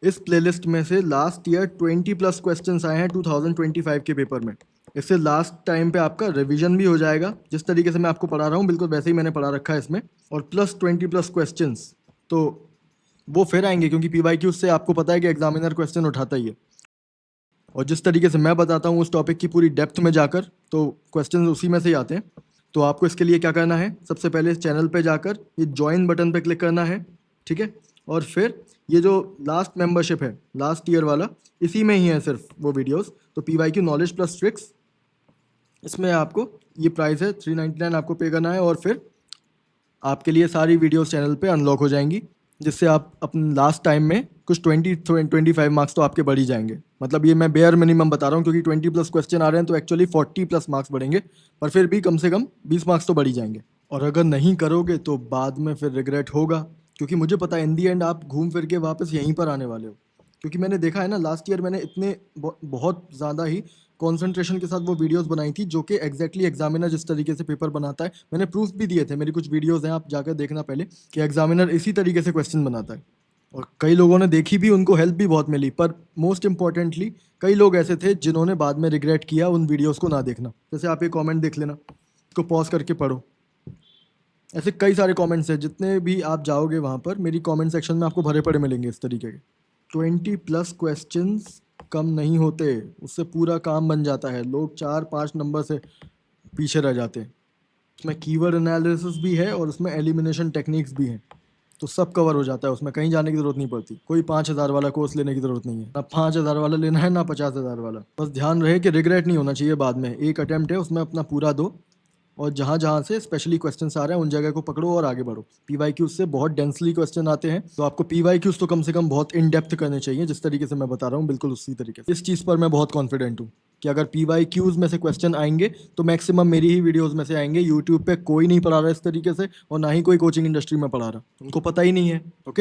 इस प्लेलिस्ट में से लास्ट ईयर 20+ क्वेश्चंस आए हैं 2025 के पेपर में। इससे लास्ट टाइम पे आपका रिवीजन भी हो जाएगा। जिस तरीके से मैं आपको पढ़ा रहा हूँ बिल्कुल वैसे ही मैंने पढ़ा रखा है इसमें, और प्लस 20+ क्वेश्चंस तो वो फिर आएंगे, क्योंकि PYQ से आपको पता है कि एग्जामिनर क्वेश्चन उठाता ही है। और जिस तरीके से मैं बताता हूँ उस टॉपिक की पूरी डेप्थ में जाकर, तो क्वेश्चन उसी में से ही आते हैं। तो आपको इसके लिए क्या करना है, सबसे पहले इस चैनल पे जाकर ये ज्वाइन बटन पे क्लिक करना है, ठीक है। और फिर ये जो लास्ट मेंबरशिप है लास्ट ईयर वाला, इसी में ही है सिर्फ वो वीडियोस। तो PYQ नॉलेज प्लस ट्रिक्स, इसमें आपको ये प्राइस है 399 आपको पे करना है, और फिर आपके लिए सारी वीडियोस चैनल पे अनलॉक हो जाएंगी, जिससे आप अपने लास्ट टाइम में कुछ 25 मार्क्स तो आपके बढ़ ही जाएंगे। मतलब ये मैं बेयर मिनिमम बता रहा हूँ, क्योंकि 20+ क्वेश्चन आ रहे हैं तो एक्चुअली 40+ मार्क्स बढ़ेंगे, पर फिर भी कम से कम 20 मार्क्स तो बढ़ ही जाएंगे। और अगर नहीं करोगे तो बाद में फिर रिग्रेट होगा, क्योंकि मुझे पता है इन दी एंड आप घूम फिर के वापस यहीं पर आने वाले हो। क्योंकि मैंने देखा है ना, लास्ट ईयर मैंने इतने बहुत ज़्यादा ही कॉन्सेंट्रेशन के साथ वो वीडियोस बनाई थी, जो कि एग्जैक्टली एग्जामिनर जिस तरीके से पेपर बनाता है, मैंने प्रूफ भी दिए थे, मेरी कुछ वीडियोस हैं, आप जाकर देखना पहले, कि एग्जामिनर इसी तरीके से क्वेश्चन बनाता है। और कई लोगों ने देखी भी, उनको हेल्प भी बहुत मिली, पर मोस्ट इंपॉर्टेंटली कई लोग ऐसे थे जिन्होंने बाद में रिग्रेट किया उन वीडियोज़ को ना देखना। जैसे आप ये कॉमेंट देख लेना, इसको पॉज करके पढ़ो। ऐसे कई सारे कमेंट्स हैं, जितने भी आप जाओगे वहाँ पर मेरी कमेंट सेक्शन में आपको भरे पड़े मिलेंगे इस तरीके के। 20+ क्वेश्चंस कम नहीं होते, उससे पूरा काम बन जाता है। लोग 4-5 नंबर से पीछे रह जाते हैं। उसमें कीवर्ड एनालिसिस भी है और उसमें एलिमिनेशन टेक्निक्स भी हैं, तो सब कवर हो जाता है उसमें, कहीं जाने की ज़रूरत नहीं पड़ती। कोई 5,000 वाला कोर्स लेने की ज़रूरत नहीं है, ना 5,000 वाला लेना है ना 50,000 वाला। बस ध्यान रहे कि रिग्रेट नहीं होना चाहिए बाद में। एक अटैम्प्ट है, उसमें अपना पूरा दो, और जहाँ जहाँ से स्पेशली क्वेश्चंस आ रहे हैं उन जगह को पकड़ो और आगे बढ़ो। PYQs से बहुत डेंसली क्वेश्चन आते हैं, तो आपको PYQs तो कम से कम बहुत इन डेप्थ करने चाहिए, जिस तरीके से मैं बता रहा हूँ बिल्कुल उसी तरीके से। इस चीज़ पर मैं बहुत कॉन्फिडेंट हूँ कि अगर PYQs में से क्वेश्चन आएंगे तो मैक्सिमम मेरी ही वीडियोज़ में से आएंगे। यूट्यूब पर कोई नहीं पढ़ा रहा इस तरीके से, और ना ही कोई कोचिंग इंडस्ट्री में पढ़ा रहा, उनको पता ही नहीं है। ओके।